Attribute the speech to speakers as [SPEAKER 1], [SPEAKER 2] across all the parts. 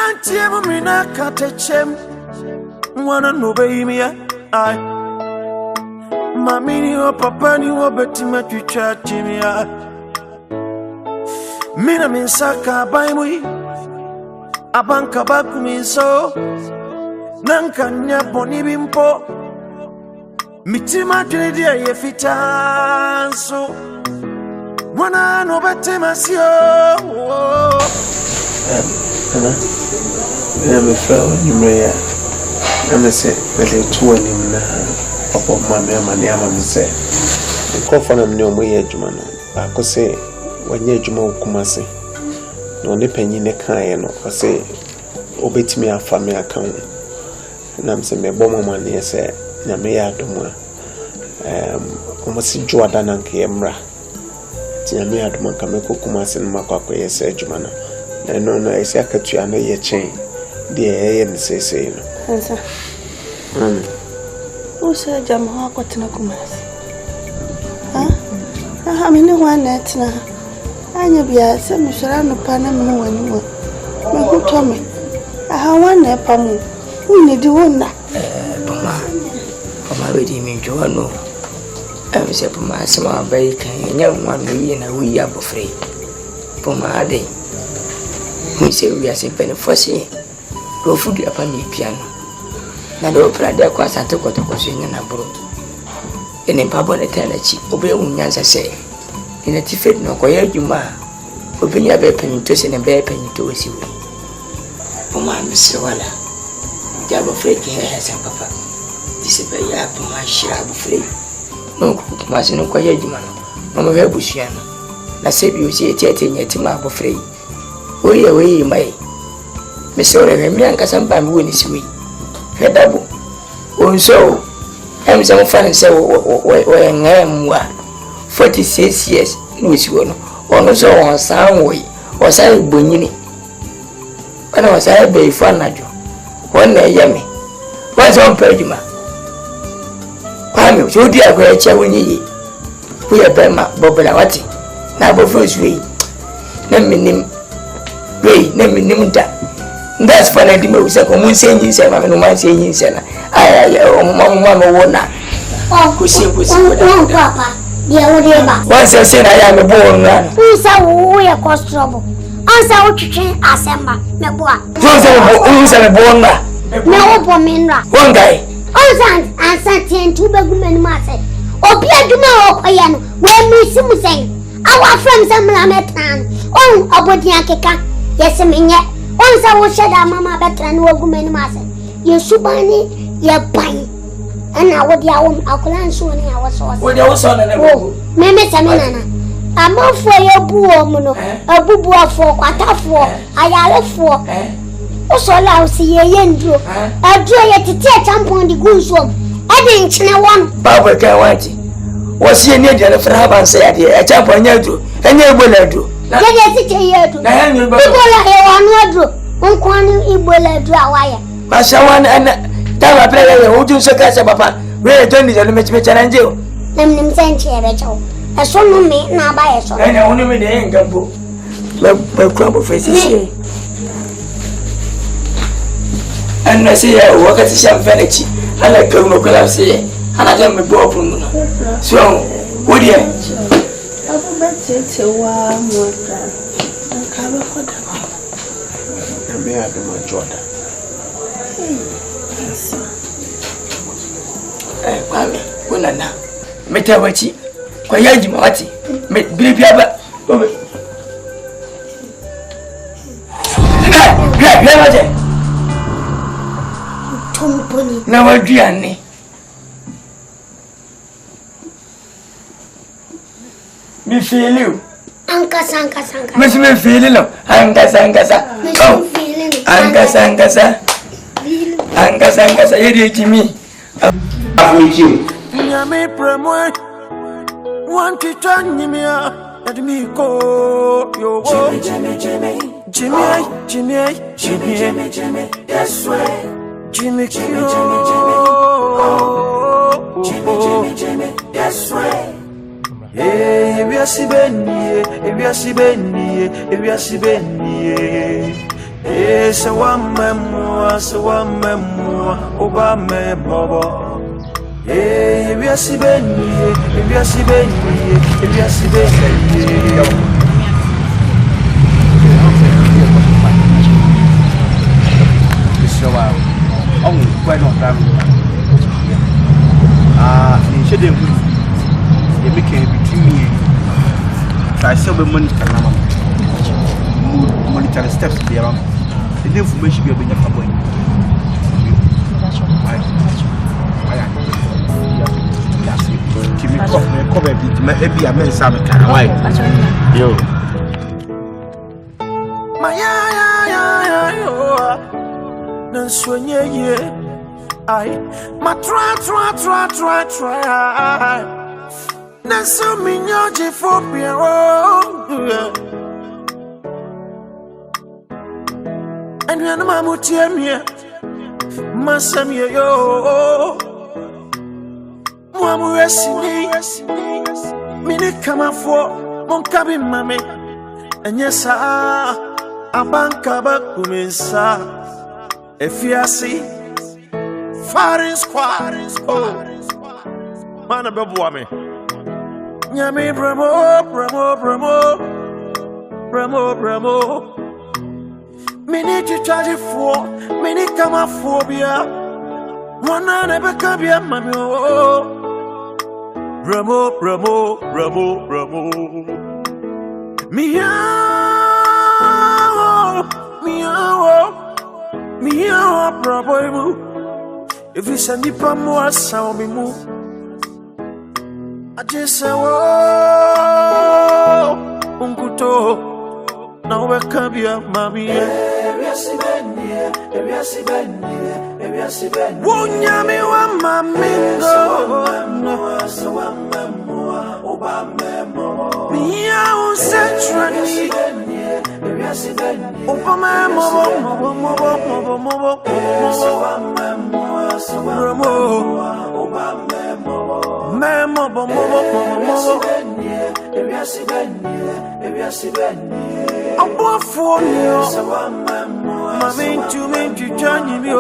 [SPEAKER 1] Auntie Mina Catechem, one no baby. I Mammy, or Papa, you were betting my future, Jimmy. Mina Minsaka by me, a bank back me so Nankanya Bonibimpo Mitima Tredia Yefita so one I know better, Monsieur.
[SPEAKER 2] I'm a fellow, you may. I'm a say, but it's 20 upon my name and say, the coffin of no way, Juman. I could say, when you're Jumo Kumasi, no nipping in the kind or say, obey me a family account. And I'm saying, my bomber money, say, Namia Duma, almost Jordan and Camera. Tiamia Duma Kameko Kumas and Makako, yes, Jumana. I know, I say, I cut you under your chain. Dear, and say,
[SPEAKER 3] Answer. Who said Jamha got to Nakumas? Huh? I mean, no one that's now. I know be a semi surround upon them no one. My good Tommy. I have one nepamu. Who need to wonder?
[SPEAKER 4] Papa, redeeming Joano. I was up my small bacon, and young one we and we are afraid. For my day. We say we are simply fussy. Go food upon the piano. Now the opera there was a took to question and a brook. And in Papa Eternity, obey Unyans say. In a tiffet no quiet you ma. Open your bear penny to send a bear penny to us. Oh, my Mr. Walla. Jab afraid he has a papa. This is a yap my shrub afraid. No cook, mas no quiet you man. Mamma Bushiano. I said you see a theatre yet to my afraid. Away, my. Miss Ora, me and Cassam win his way. Double. Oh, so I'm some fun say, when I am 46 years, which one, or so on some way, or say Bunini. When I was I be fun at you. One day, yummy. What's on Perjuma? I'm so dear, great Chawini. We are Bema, Bobalawati. Now, first way. Name me. That's for the most of common saying, and one saying, I Mamma Wona. Oh, Papa, dear, once I said I am a born man. Who saw we are cause trouble? Answer what you change, Asamba, Mabua. Who's a born man? No, Pominra. One guy. Asante and 2 bagmen master. Or Pierre Dumao, Ayano, where Miss Simusang. Our friends are Malametan. Oh, Abodiakeka. Yes, I mean, yet. Once I was shed Mamma better and woman master. You subani, you buy. And I would your own alkaline soon. I was so. With your son and a woman. Mamma Samana. I'm off for your boo, a boo for quarter for. I are for. Also, I'll see a yendro. I'll draw you to tear tampon the goose one. I didn't know one. Barbara Kawati. Was he near the Fraban said, a tampon you and you will do. Get a city to Ebola, Ebola, Drawaya. Mashawan and Tama Play, who do so catch a papa. Where don't need to make me challenge you. Let them send you a show. A son of me now by a son. And I only made the income book. My crumble faces here. And I say, I work at the sham vanity. I like to look at say, and I don't be broken. So, would you? It's a warm water. I can't afford that. I may have been my Jordan. Mammy, when I now met a watchy, Quayaji Marty, met Billy Abba. Never Gianni. Me feel you. Anka Sanka Sanka. Miss me feeling no. Anka Sanka Sanka. Oh, Anka Sanka Sanka. Anka Sanka Sanka. You did me. I'm with you. Yami Premwe. Want to turn me up. Let me go. Yo, Jimmy, Jimmy, Jimmy, Jimmy, Jimmy, Jimmy, Jimmy. Yes, way. Jimmy, Jimmy, Jimmy, Jimmy. Oh, Jimmy, Jimmy, Jimmy. Yes, way. If you see Benny, if you see Benny, if you see Benny,
[SPEAKER 1] So one memoir, Oba me bobo. If you see Benny, if you see Benny, if you see Benny.
[SPEAKER 5] So, quite not that. In shading, you became between me. I saw the monitor the steps there. The information be a bit of a boy. Give me cover bit, maybe a man Sam. Why? Yo.
[SPEAKER 1] My dance when ye. I my try. Dance so minyaji for Piero. And when Mamma Tiamia, Massamia, yo, Mamma Ressini, Minute come for Moncabi Mammy, and yes, a banka bakumisa, if you see, firing squad, man of Babuame, Yami Bramo. Many to charge it for, many come up for beer. One never can be a mammy. Bravo. Meow, bravo. If you send the promo, I saw me move. I just say, oh, Unkuto. Now we can be a mammy. Won't you me one mammy? Me out centrally. I'm born for you. Mammy to me to join you.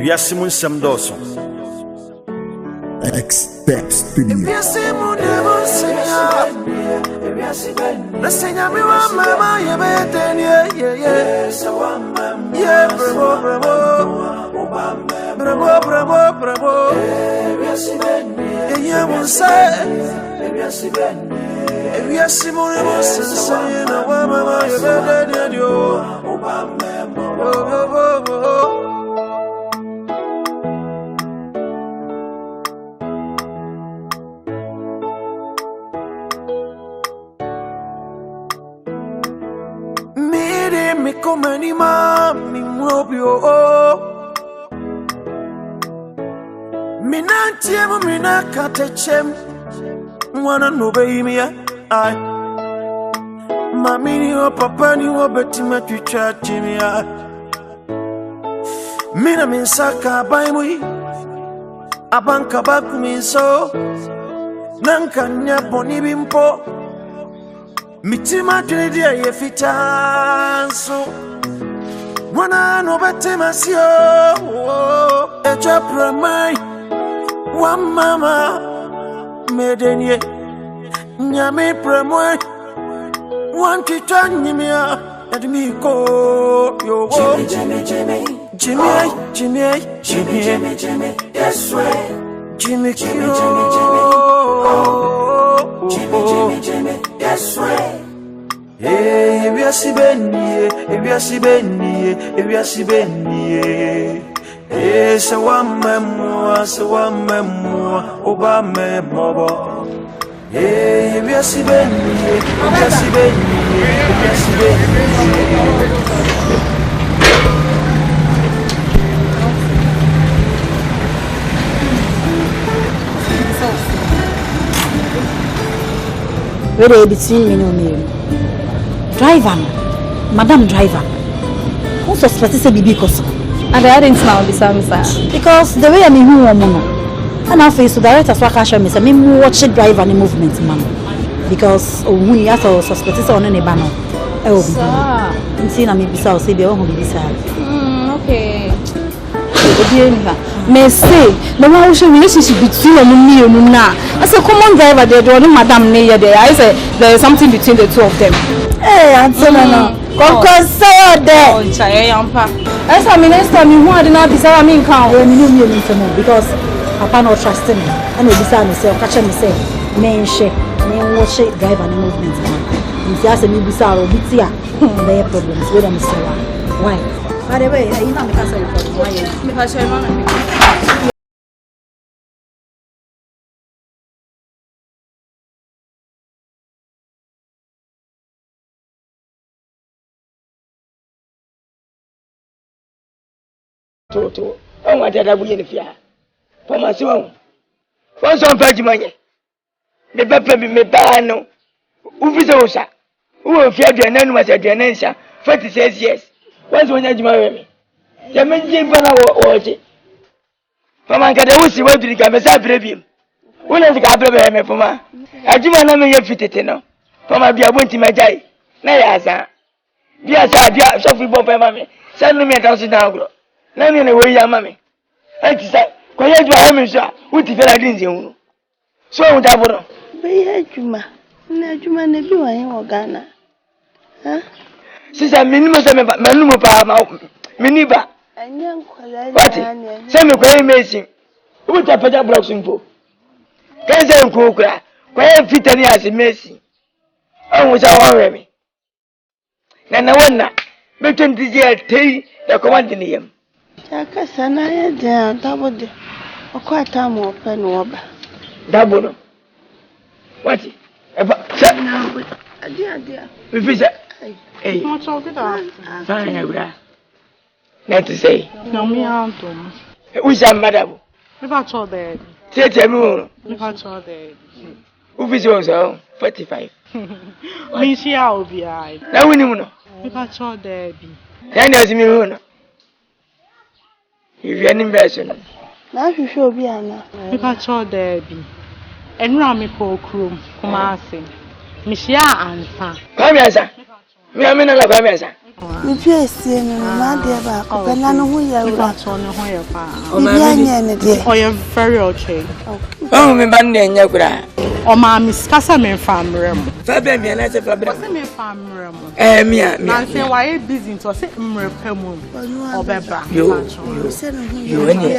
[SPEAKER 1] Yasimun Samdoso.
[SPEAKER 6] Expect Studio.
[SPEAKER 1] Yasimun never sing. The singer me one mama, you better, yeah, bravo. Yeah, won't say. If Yasimun never sing, a mama, you better, me come any mami mobio me nantiemo me nakatechem mwana no beimia ai mami ni o papa ni o betima twicha chimia mina minsaka baimui abanka bakuminso nankanya boni bimpo Mitima dredia ye fitanso Wana no betema sio Echa pramai Wa mama Medenye Nyame pramai Wanti tanyimia Edmiko Yo Jimmy Yes way Jimmy Jimmy Yes way Hey, if you see Benny, Hey, so one memoir, Oba me bobo. Hey, if you see Benny,
[SPEAKER 6] Where between me and me. Driver, Madam Driver. Who suspects a baby cause?
[SPEAKER 7] And I didn't now be some
[SPEAKER 6] Because the way I mean who and I face to direct as well can show me say me watch it drive and the movement man. Because when you also suspect on any banner. I will be. In seeing me beside say be on be beside.
[SPEAKER 7] Okay. May say the one who relationship between me and now. As a common driver, they're doing Madam near there. I say there is something between the two of them.
[SPEAKER 3] Hey, Auntie Nana. Because say there.
[SPEAKER 7] Oh, Chaya Yampa. As a minister, me who did not desire me count.
[SPEAKER 6] When you know me because Papa not trusting me. And we decide me say, catch me say, men shake, men watch it drive and movement. If you ask me beside or bitia, there are problems with them. Why? By the way, you know me can't say why.
[SPEAKER 7] Because your mom.
[SPEAKER 4] Toto, I want that we in the fear. For my son, for some party money. The papa me bano. Uvizosa. Who will fear the anonymous at the answer? 46 years. Once when you marry me. The men came for our orgy. For my Cadawusi, what did you come as I brave? When I got me for my. I do my name and fit it no. For my dear, went to my day. Nayasa. Dear, dear, Sophie Bob, mammy. Send me 1,000 now. None in the way, young mammy. I said, quiet to a sir. What if I didn't you? So, that would
[SPEAKER 3] Be Juma. Najuma nebi wa yin Ghana. Huh?
[SPEAKER 4] Sister minimum manumu pa miniba.
[SPEAKER 3] Anya nkwala
[SPEAKER 4] What? Say me kwai machine. Who ta paja blocks info. Kan say nko kura. Kwai fitani as machine. On wo sa won me. Na wonna. Be 20 years tey the command ni yam.
[SPEAKER 3] Chaka sana ya dia tabode. Okwata mo pe no oba.
[SPEAKER 4] Dabo no. What?
[SPEAKER 3] Adia.
[SPEAKER 4] We fish. Hey.
[SPEAKER 7] What's all good?
[SPEAKER 4] Fine, Abra. Not to say.
[SPEAKER 7] No, me Anton.
[SPEAKER 4] Who's a madam?
[SPEAKER 7] If I told that.
[SPEAKER 4] Say to me.
[SPEAKER 7] If I told that.
[SPEAKER 4] Who fish also 45.
[SPEAKER 7] Me, she will be I.
[SPEAKER 4] Now we know.
[SPEAKER 7] If I told that.
[SPEAKER 4] Then there's me. If you're an inversion.
[SPEAKER 3] Na hwehwe obi ana.
[SPEAKER 7] If I told that. And Rami Pokrum, Kumasi. Mishia Ansa.
[SPEAKER 4] Come here, sir. Me, I'm in a love, sir.
[SPEAKER 3] Mi pie sie no ma de ba ko pe na no ho ya wura.
[SPEAKER 4] Oh,
[SPEAKER 7] you're very okay.
[SPEAKER 4] Oh, me bande nyakura.
[SPEAKER 7] Oh, ma miss Kasa me famrem.
[SPEAKER 4] Fabe me na se fabe.
[SPEAKER 7] Me famrem.
[SPEAKER 4] Me.
[SPEAKER 7] Na say why busy to say mrepam. Obeba.
[SPEAKER 4] You any.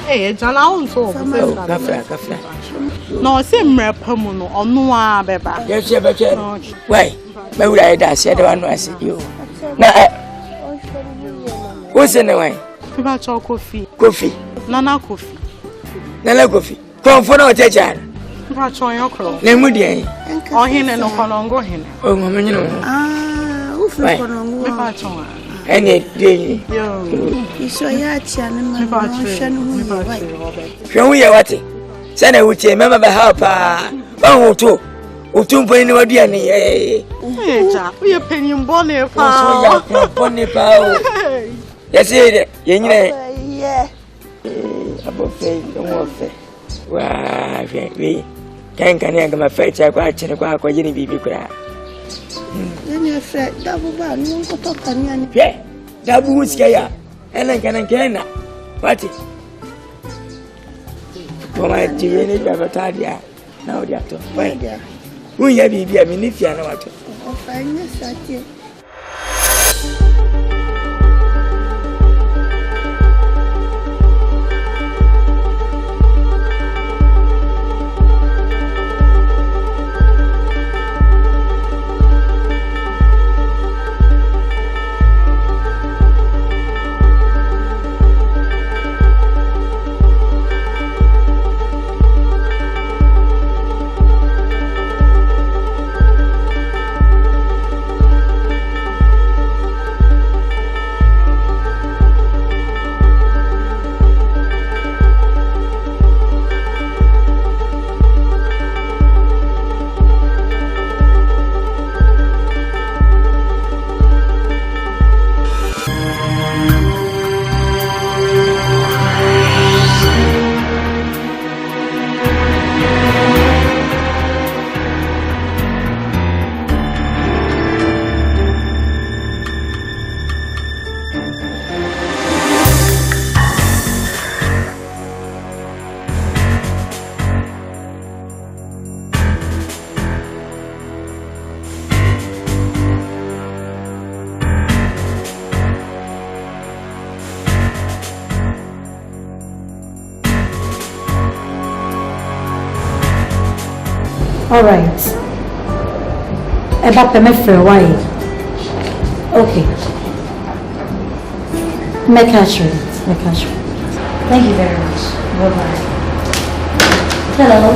[SPEAKER 7] Eh, Jana on so.
[SPEAKER 4] Kafra.
[SPEAKER 7] No, say mrepam no onu a beba.
[SPEAKER 4] Yes, you better. Why? Me would I da say the one I see you. Na what's in the way?
[SPEAKER 7] People talk coffee. Nana coffee. Come for no teacher. People talk your clothes.
[SPEAKER 4] Nemudi.
[SPEAKER 7] Oh, hin no konongo hin.
[SPEAKER 4] Oh, mama, you know.
[SPEAKER 3] Ufu konongo.
[SPEAKER 7] People talk.
[SPEAKER 4] Any day.
[SPEAKER 7] Yo.
[SPEAKER 3] Iso ya tia na ma.
[SPEAKER 4] Hwe we what? Sana wuti mama ba help ah. Ba to. Utumpo ni wadua ni
[SPEAKER 7] Eja, we penny bonne pa.
[SPEAKER 4] So ya bonne pa o. Yes e nyina.
[SPEAKER 3] Yeah.
[SPEAKER 4] Abofe no fe. Wa we. Kan ya ma fe cha kwa chine kwa kwa yini bibi kura.
[SPEAKER 3] Ni fe dabu ba no ko to kan ya ni.
[SPEAKER 4] Fe. Dabu usikia ya. Kana. Wati. Koma jiwe ni baba tadia. Na odi ato. Wai. Unya bibi amini fia na watu.
[SPEAKER 3] Ofanya sati.
[SPEAKER 6] All right. About me for why? Okay. Make a sure. Thank you very much. Bye bye. Hello.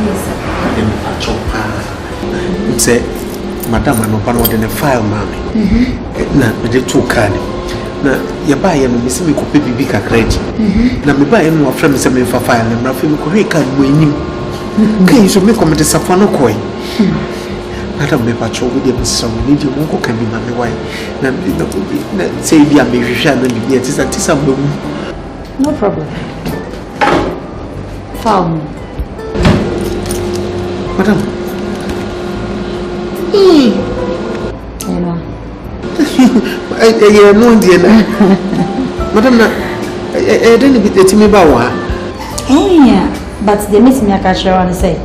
[SPEAKER 6] Yes,
[SPEAKER 2] Say,
[SPEAKER 6] sir.
[SPEAKER 2] Madam, I'm not in a file, mammy. Na the two card. Na ya buy and miss me could be big a credit. Na me buy and more friends and for file and nothing could make a winning. Can you make comment a sapano coin? Madam, me patrol with them some need you won't can be my wife. Na say, be a musician and yet is a tisam.
[SPEAKER 6] No problem. Follow me.
[SPEAKER 2] Madam.
[SPEAKER 6] You know.
[SPEAKER 2] I no dear. Madam, I didn't be the me bawa.
[SPEAKER 6] Oh, yeah. But they miss me a cashier and say,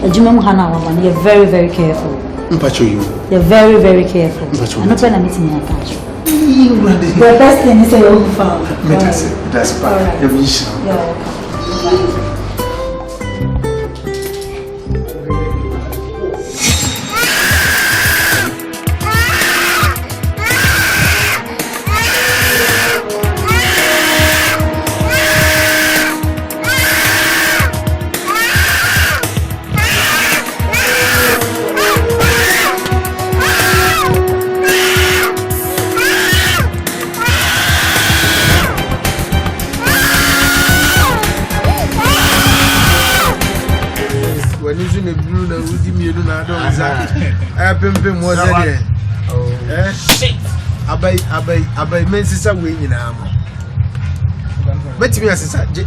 [SPEAKER 6] you're very, very careful. You're very, very careful. I'm not when I'm meeting me a cashier. The best thing is you're found.
[SPEAKER 2] That's fine. You're welcome.
[SPEAKER 5] Abai men sisa we nyina mo betimi asisa je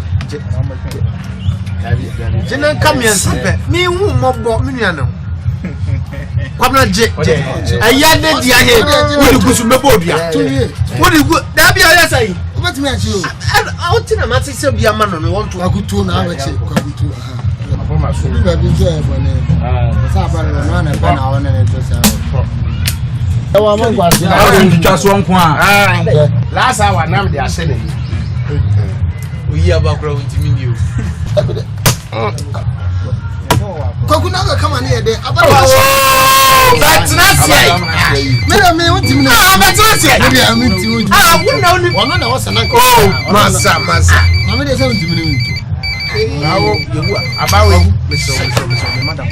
[SPEAKER 5] jena kamia sipe mi hu mobo mi nuanam kwamna je ayade dia he wodi gusu mebo odua wodi gu da bia ya sai betimi achi o otina matise bia ma no me wonto akutu na abachi kwakutu afoma so bia bi je ebone sa ba no na ba na wona ne to sa Ewa mo gwa si na ntwa so nko a last hour nam de ase ne oyi abakura wntimi ni o kokuna ga kama ne yede abakura batrasi me wntimi na batrasi me bia wntimi o wonna na wasa na ko masa na me de se wntimi ni nto Bravo, abawe meso madam.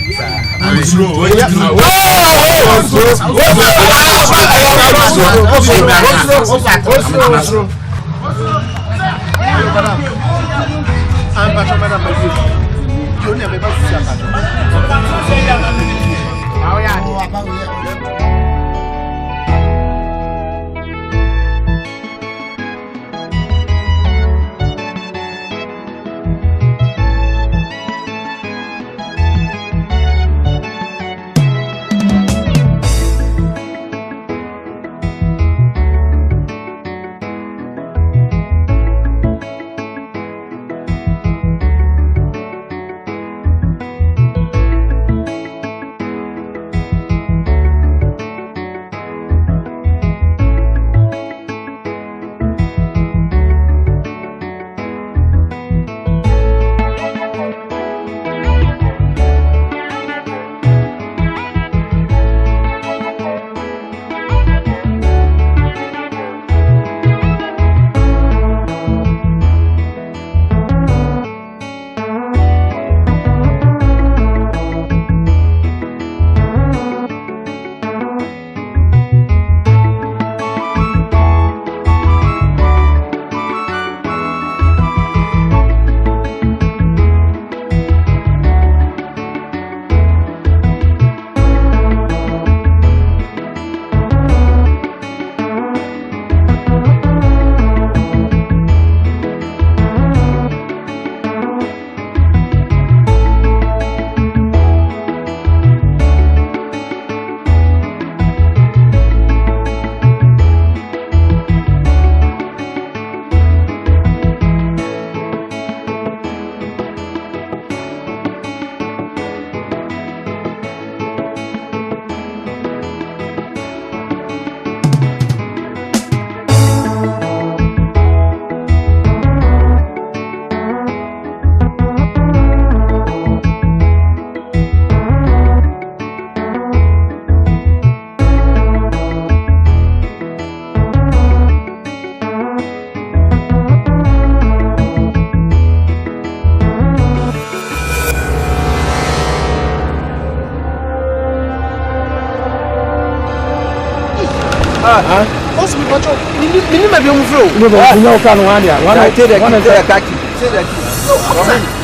[SPEAKER 5] What's me patrol? Minimum of your flow.
[SPEAKER 2] No, no, can one ya. One I take the one and say attack you. Say that.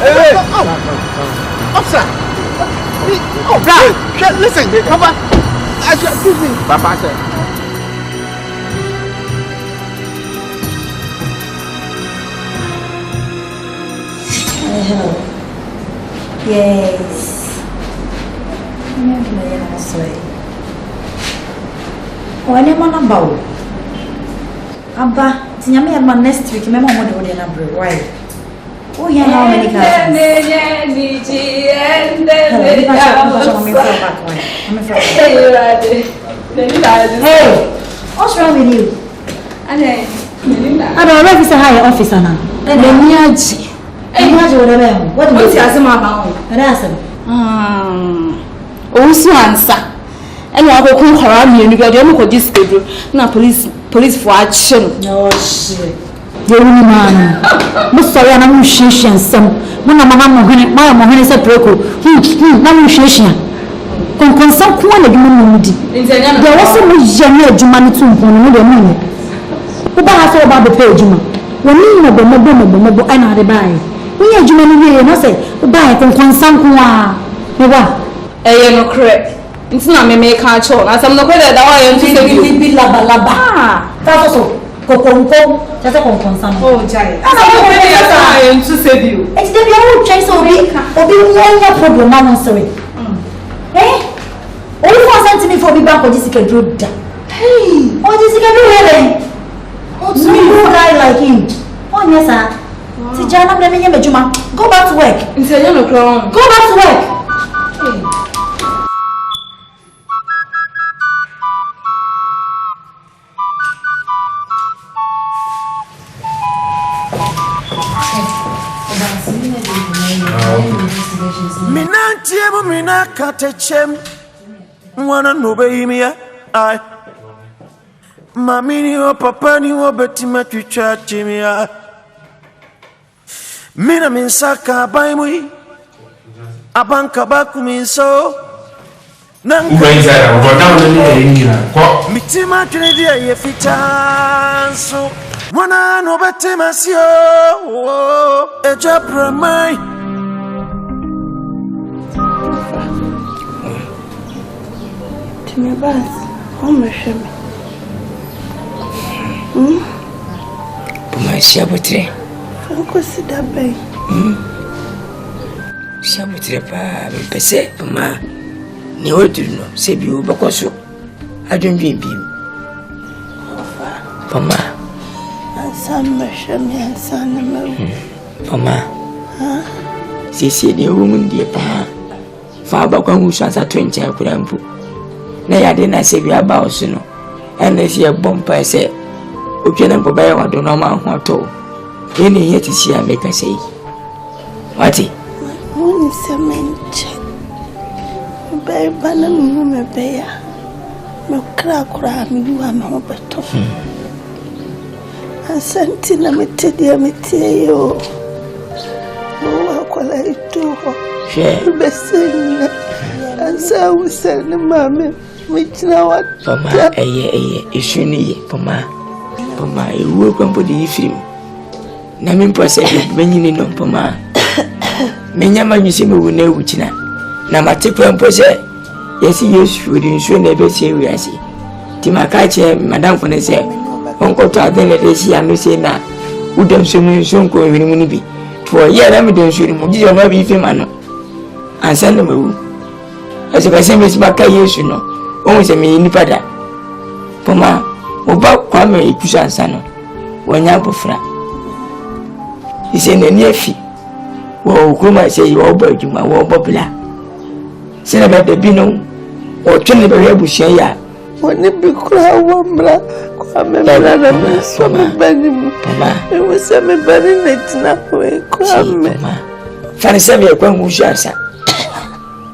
[SPEAKER 2] Hey.
[SPEAKER 5] Officer. Oh, bro. Listen, Papa. Excuse me.
[SPEAKER 2] Papa sir.
[SPEAKER 6] Hello. Yes. When I'm on a bow. Abba, Tinyami my next week, my mom would number. Why? Oh, yeah, how many cars? Hey, what's wrong with you? I don't know if it's a higher officer now. What do you say?
[SPEAKER 7] Also answer. And I go come around me and you go this table. Now police for action.
[SPEAKER 6] No shit. You man. Most sorry, I'm musician. Some when I'm my mom is a broker. I'm musician. Con some coin of money. There was so much German to money. Who has about the page? When you know the mobile and I buy. We are Germany, no say, buy con some coin.
[SPEAKER 7] Eh, no correct. It's not me make a choice. As I'm not quite that I am to say
[SPEAKER 6] big laba. That's also Coco, just a concern.
[SPEAKER 7] Oh, Jai. I am to save you.
[SPEAKER 6] It's the old chase of me, or be one problem. I'm sorry. Eh? Only 4 centimeters for me back on this road. Hey, what is it going to do? What's a guy like him? Oh, yes, sir. See, Jana, let me hear Juma. Go back to work. Go back to work.
[SPEAKER 1] Minantiemo minaka techem Mwana nobeimia ai Mamini o papa ni o betima chicha chimia Mina minsaka baimui Abanka baku minso Mitima tredia ye fitanso Mwana no betima sio Eja pramai
[SPEAKER 3] Me bas, como chama?
[SPEAKER 4] Puma Shabutre.
[SPEAKER 3] Como se dá bem?
[SPEAKER 4] Shabutre pa me pese puma. Ni outro no, se biu bakoso. Adwendwen biu. Puma.
[SPEAKER 3] Ansama chama, ansama meu.
[SPEAKER 4] Puma. Se ni wo mun die puma. Fa ba kwa hu sansa 20 akura mpu. Na yade na se bi aba osu no ene se bompa se otwe na boba ya wado no ma ho to ene ye ti si ameka sei wati
[SPEAKER 3] Woni se menche be bana mi me be ya me kra mi duwa me ho beto Asante na metie yo o akola itu ho besene asa usane mame Michina what?
[SPEAKER 4] Pama, ishuni ye, Pama. Pama, you work on body film. Namin possess many no Pama. Many man you see me will know which na. Namatipo and possess. Yes, you would ensure never say we are see. Timakache, Madame Fonese, Uncle to attend the sea and say na. Would them soon go in Munibi. For a year, I'm don't shoot him, you not be female. And send them as if I say Miss Baka, you know. Once a mini pada. Poma, Oba Kwame Kusan Sano, when Yabufra. He said, a near fee. Well, Kuma say you all bird you my war popular. Say about the Bino or Trinity Bushaya.
[SPEAKER 3] When it be crowd, Kwame, so many Poma. It was a very late now. Kwame.
[SPEAKER 4] Fanny Samuel Kwamusha.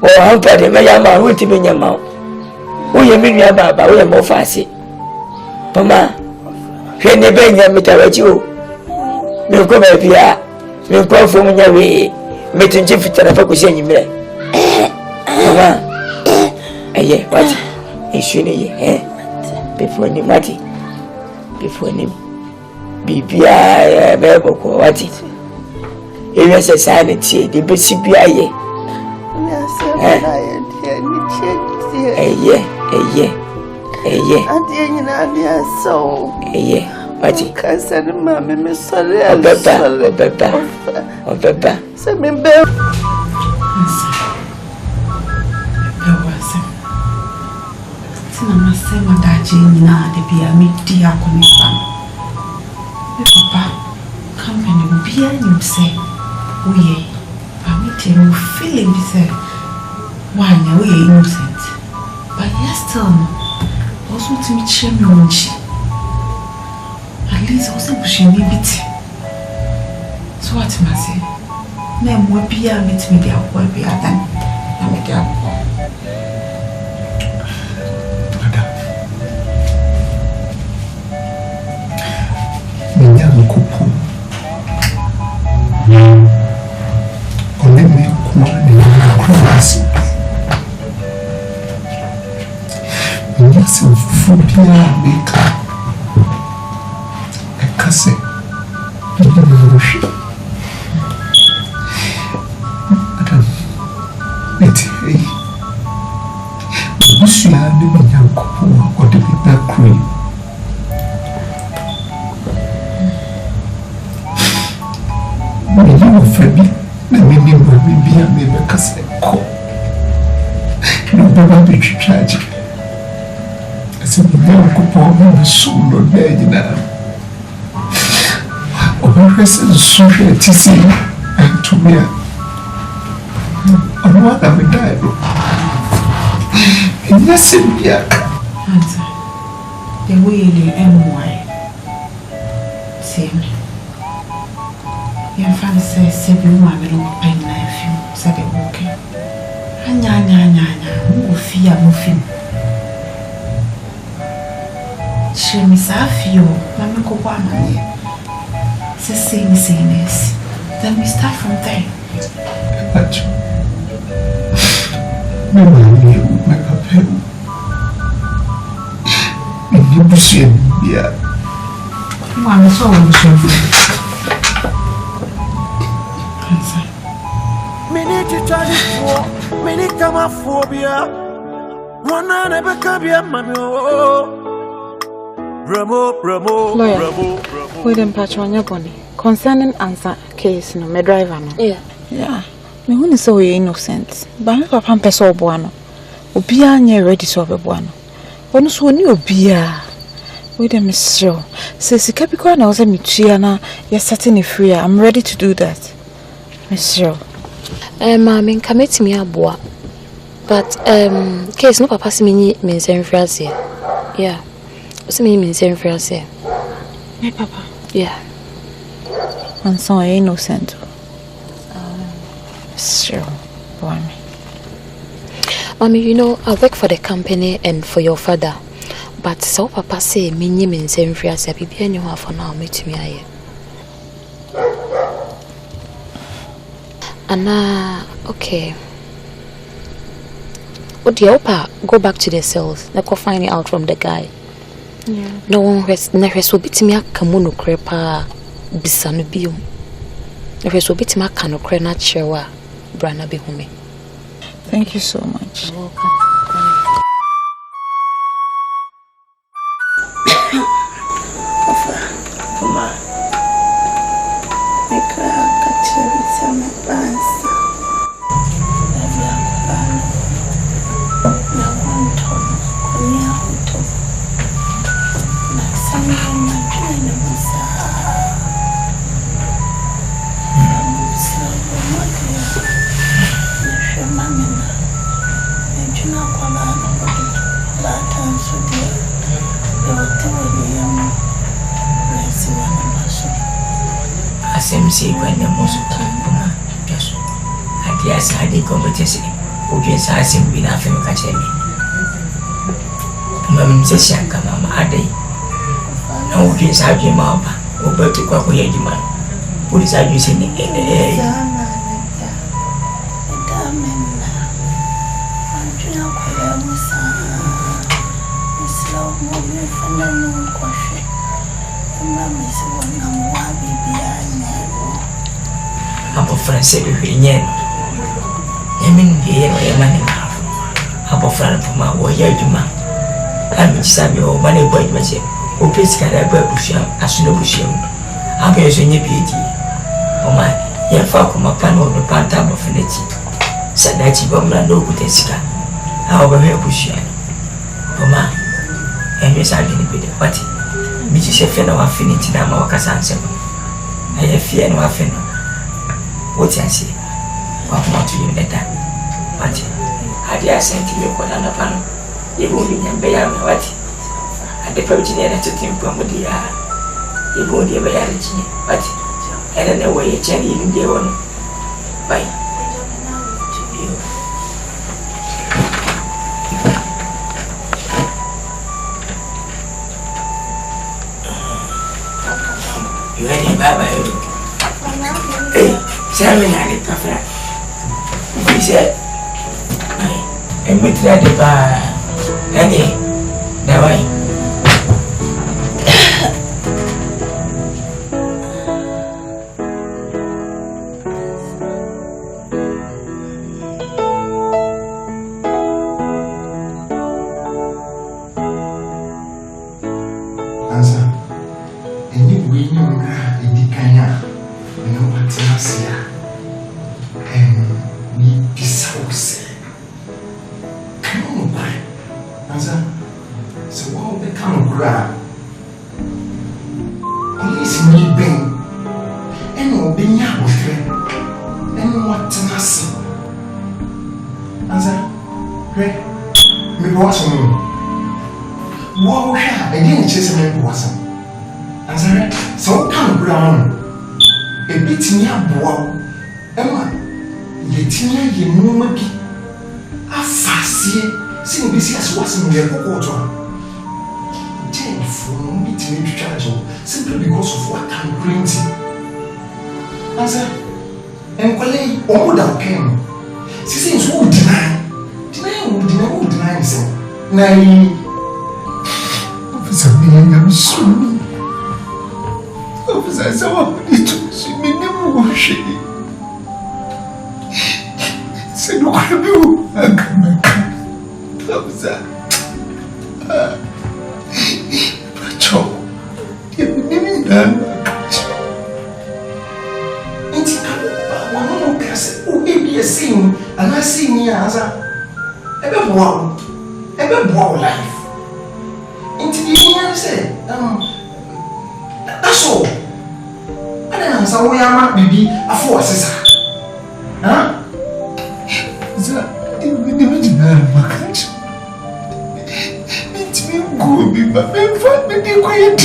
[SPEAKER 4] Oh, how bad a man will be in your mouth. We are mean about we are more fancy. Pama, when you bring your metal, no come up here, no call from your way, meeting Jiffy to the focus in your bread. Pama, what? Is she, eh? before ni mati before ni bibia be boko wati ewe se sanity de besi biaye eye
[SPEAKER 3] adi nyina ni aso
[SPEAKER 4] eye wati
[SPEAKER 3] kasa ni mama me sole
[SPEAKER 4] obeba
[SPEAKER 3] se me be
[SPEAKER 8] Tina masema daje nyina de bia me di akoni fam. Me papa company bia nyim se we me tell feeling be say why na we innocent. But yes still also to me shame me onchi. At least also pushing me bit. So what am I say? Na mo bia meet me dia kwa bia dan. Na me dia kwa.
[SPEAKER 9] Kupu. Only quality cross. Yes, Fubia maker. A cassette. Wish you had been young Kupu or the paper cream. Friend, let me be a member cassette. No, but be tragic. I said, the young couple soon or dead now. Or resident social to see and to me. On what I would die. Yes, yeah.
[SPEAKER 8] Answer. The way you NY. Same. Your father says, "Sebi woman will look pain knife you," said the walking. Anya, who fear moving. She miss Afio, Mamma Kobama. Say this. Then we start from there.
[SPEAKER 9] But you make a pen. You see, yeah.
[SPEAKER 8] Mamma, so
[SPEAKER 1] Many Kamaphobia. One never can be a mammy. Ramo.
[SPEAKER 7] Wait and patch on your body. Concerning answer case, no, my driver. No. Yeah. Me who is so innocent. But my papa peso buano. Obia nye ready to have a buano. One so new obia. Wait a monsieur. Says the Capricorn was a Michiana. You're certainly free. I'm ready to do that. Monsieur.
[SPEAKER 10] Mammy, commit me a bois. But, case no papa means in France. Yeah. What's me means in France?
[SPEAKER 7] My papa?
[SPEAKER 10] Yeah.
[SPEAKER 7] And so innocent. Sure. Boy.
[SPEAKER 10] Mommy, you know, I work for the company and for your father. But so papa say me means in France. I be anyone for now, meet me here. And okay. What do you go back to the cells? Like go find it out from the guy.
[SPEAKER 7] Yeah.
[SPEAKER 10] No one rest. Never so bit me a kamuno crepa bisanu bium. Never so bit me a cano crena chewa brana be home.
[SPEAKER 7] Thank you so much.
[SPEAKER 10] You're welcome.
[SPEAKER 4] Asemsi kwenda musuka kuma jaso ati asadi kompetisi ujensa asembi na afemi kachemi mumsesha kama maadai na ujensa ajema hapa ubetu kwa kuyejima polisi ajuse ni Apo Francis Bibian. Yamin here or Yamani. Apo Fran Puma, or Yajuma. I'm Samuel, money boy myself. O please can I buy Busham, as no Busham. I'm a senior beauty. Oh my, your falcon, my pan on the pantam of Finity. Said that you won't know good as can. However, Busham. Oh my, and yes, I didn't be the party. Mrs. Fenno Affinity, now more Casan. I have fear no offense. What I say? What more to you later? But I dare send you a quarter of an. You won't be and bear me what? At the protein to think from the yard. You won't be a bear, but I don't know where you can even be one. Bye. You ready, Baba? Hey, Sammy, I need to fly. He said, I'm with the bar. Any, that way.
[SPEAKER 9] Simply because of what I'm printing. Answer. And Colleen, or would have came. She says, who deny himself. NIE. Officer, I'm sorry. Officer, someone need to see me never shame. Say, no, I can't. Officer. And I see me as a boy life. Into the end, say, that's all. And then I'm saying, we are not baby, a force, huh? It's me good, but I'm fine, but you're quiet.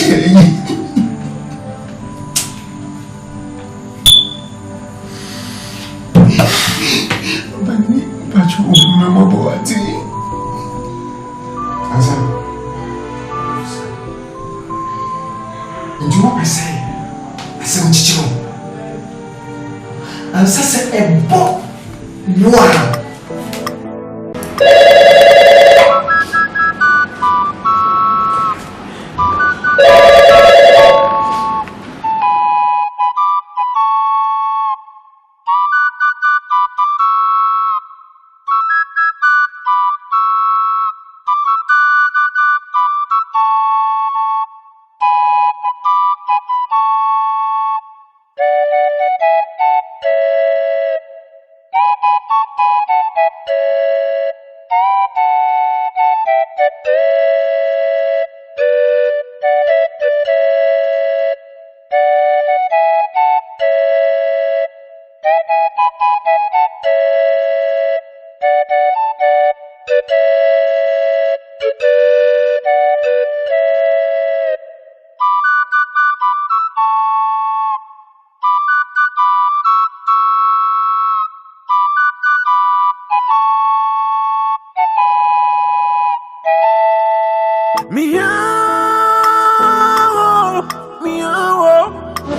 [SPEAKER 9] And such a book, wow.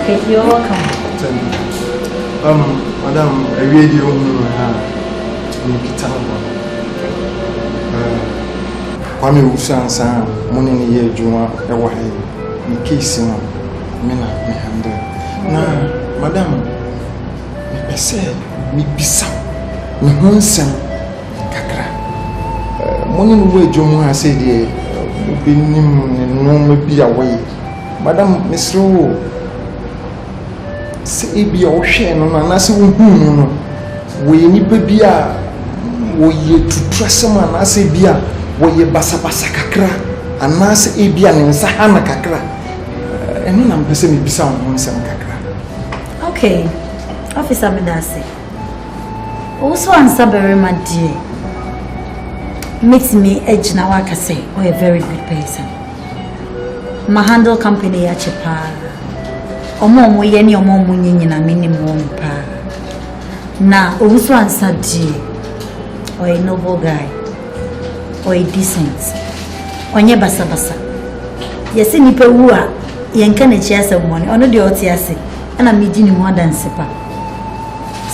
[SPEAKER 6] Okay, you're welcome.
[SPEAKER 2] Madam, I read you
[SPEAKER 9] Kwame Usansa, money in the year, Juma, a way, in case, Mina, me handle. Na, Madame, me say, me bisa, me hunsen, kakra. Money in the way, Juma said, be no be away. Madame, Miss Rowe, say, be our share, no, and I say, we need baby. Woye tutrasa man ase bia woye basa kakra anase ebia ne nsa hana kakra eno na mpese me bisa ho nsem kakra.
[SPEAKER 6] Okay, officer Medase, also answer very my dear, makes me edge na waka say or a very good person. My handle company ya chepa omo ye ni omo munyi na minimum pa na also answer dear or a noble guy, or a decent, or nye basa basa. Yesi nipe uwa, yenkane chiasa mwani, ono di otiasi, ana mijini mwada nsepa.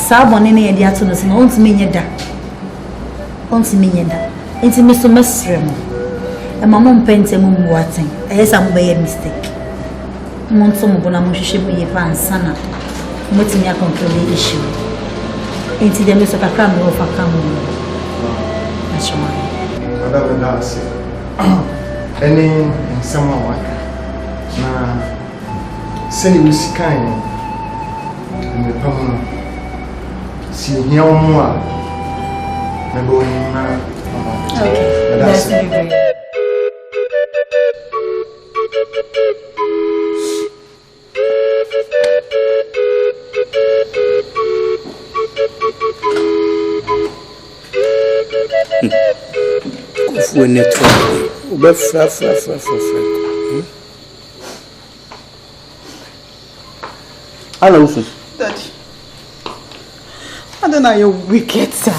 [SPEAKER 6] Sabo nene yedi atu nasina, onti minye da. Inti miso mesremo. Ema mpente mwaten, ayesa mbeye mistake. Monto mbona mwishishimu yepa ansana, mweti miya kontrole issue. Inti demi so kakame ofakamu.
[SPEAKER 9] Madame Darcy, any someone na send you see kind in the permanent. See here more. Okay, that's very.
[SPEAKER 2] Kufu network ube fra Hello, Usus.
[SPEAKER 7] Daddy, I don't know you wicked, sir.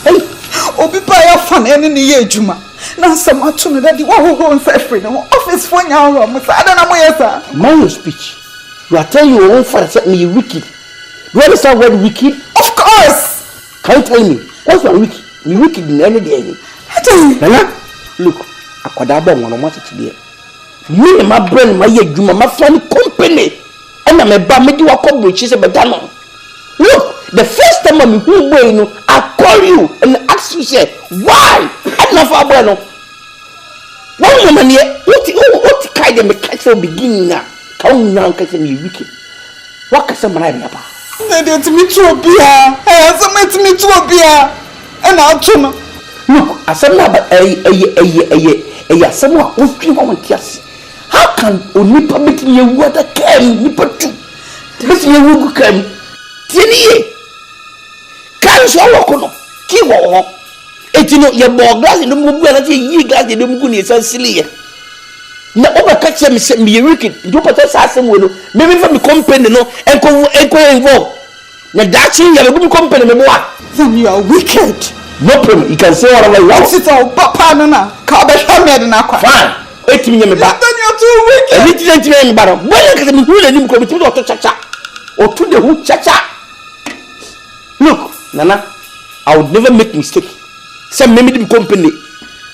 [SPEAKER 7] Hey, Obi Paya fan any near Juma. Now some attorney that you won't say free. No office for now. I don't know where, sir.
[SPEAKER 2] Mind your speech. You are telling your own father set me wicked. You understand what wicked?
[SPEAKER 7] Of course.
[SPEAKER 2] Can you tell me what's my wicked? Me wicked in any day. Nana, look, Akwadaba one want it to be. Me and my brain, my Juma, my family company. And I'm a bamidi wako which is a badano. Look, the first time I'm who bueno, I call you and ask you say why? I'm not for bueno. One woman here, what kind of a catch for beginning now? Come now, catch me wicked. What can somebody be about?
[SPEAKER 7] They did me to be me to be and I'll tell you.
[SPEAKER 2] Look, I said someone who's people want how can only permit me water came nipa two? This you who came. Tieni can so lokono. Ki wo. Etino ye bo glass no mu bua na ti yi glass de mu gu ni san sili. Na oba ka che me se me wicked. You put us asem we no. Me fa me company no enko involve. Na dachi ye be company me boa.
[SPEAKER 7] Then you are wicked.
[SPEAKER 2] No problem. You can say whatever you want.
[SPEAKER 7] Sit on papa nana. Ka be hwa me de na kwa.
[SPEAKER 2] Fine. Eti me me ba.
[SPEAKER 7] Then you are too wicked.
[SPEAKER 2] Eti me ba. When you me hu le nim ko me to chacha. O to the hu chacha. Look, Nana, I would never make mistake. Some maybe company.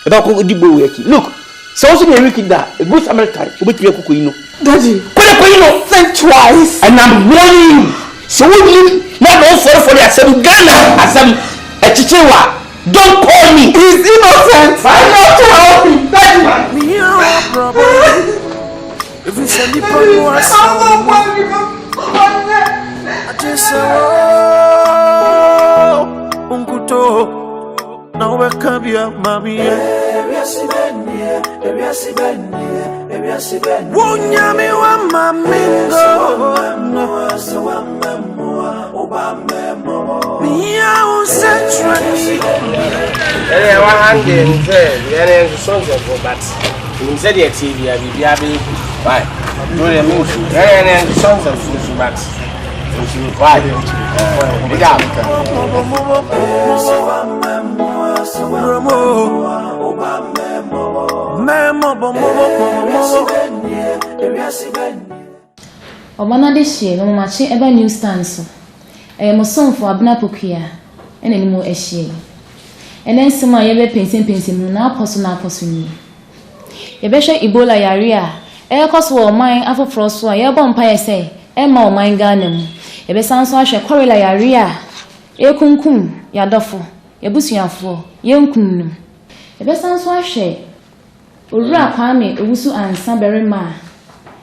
[SPEAKER 2] About ko di bo we look, so also me wicked that a good Samaritan. Obetumi akoko yi no.
[SPEAKER 7] Daddy,
[SPEAKER 2] ko yi no.
[SPEAKER 7] Think twice.
[SPEAKER 2] And I'm warning you. So we now don't fall for the Asam Ghana Asam Echichewa. Don't call me.
[SPEAKER 7] He's innocent. I'm not to help him. Daddy.
[SPEAKER 1] Me here, brother. If you send me for you, I just unkuto. Now we come here, mommy. Wunyami wa mamingo. Mia unsetrani.
[SPEAKER 5] One hand said, the songs of but instead of TV, I will be why? No, the movie, and the songs of but why?
[SPEAKER 11] Obana de hye no machi eba newsstand so mo somfo abna pokia ene ni mo ehye and then some I ever painting now person. You better Ebola yaria. Air cost war mine after frost war, your bumpire say, Emma mine garden. You better sound so I shall quarrel yaria. E kunkum ya dofo ya busuafo ye nkunum e be san so ahwe owura kwame ewusu ansa berima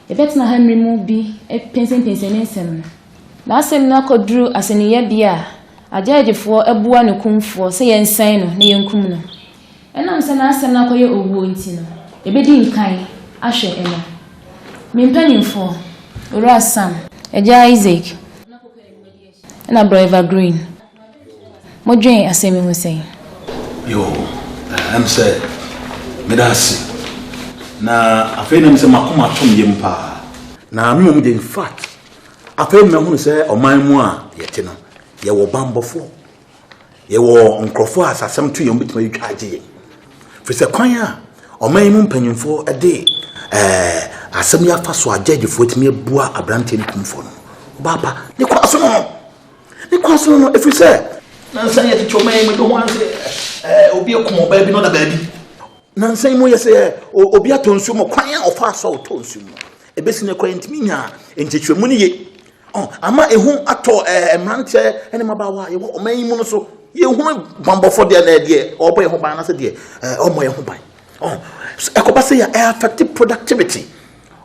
[SPEAKER 11] e betna ha mrimu bi e pensen nsem na asem na koduru aseniye bia ajajefo ebua ne kumfo se ye nsan no ne ye nkum no enam se na asem na koye owuo nti no e be di nkan ahwe eno mimpanimfo owura Sam eja Isaac na brother Green Modern asemi mo say.
[SPEAKER 12] Yo, I'm say medasi. Na afei na me say makoma tom yem pa. Na me in fact. Afei me hu say oman mu a yete no. Ye wo bambofo. Ye wo nkrofo asasem to yem bitima yitwa agye. Fi se kwan a oman mu mpanyimfo ade asem ya fa so agagefo timi abua abrante ni kumfo no. Baba, ni kwaso no. Ni kwaso no efi say Nansan yet to me do wan say obi ekom ba bi no da ba bi nansan mu yese obi atonsu mo kwan a ofa so otonsu mo ebesi ne kwan ntimi nya enchechwemu ne ye ama ehu ato emante ene mabawa ye oman mu no so ye hu bambofo de na de obo ye ho ban na se de omo ye ho ban ekoba say ya affect productivity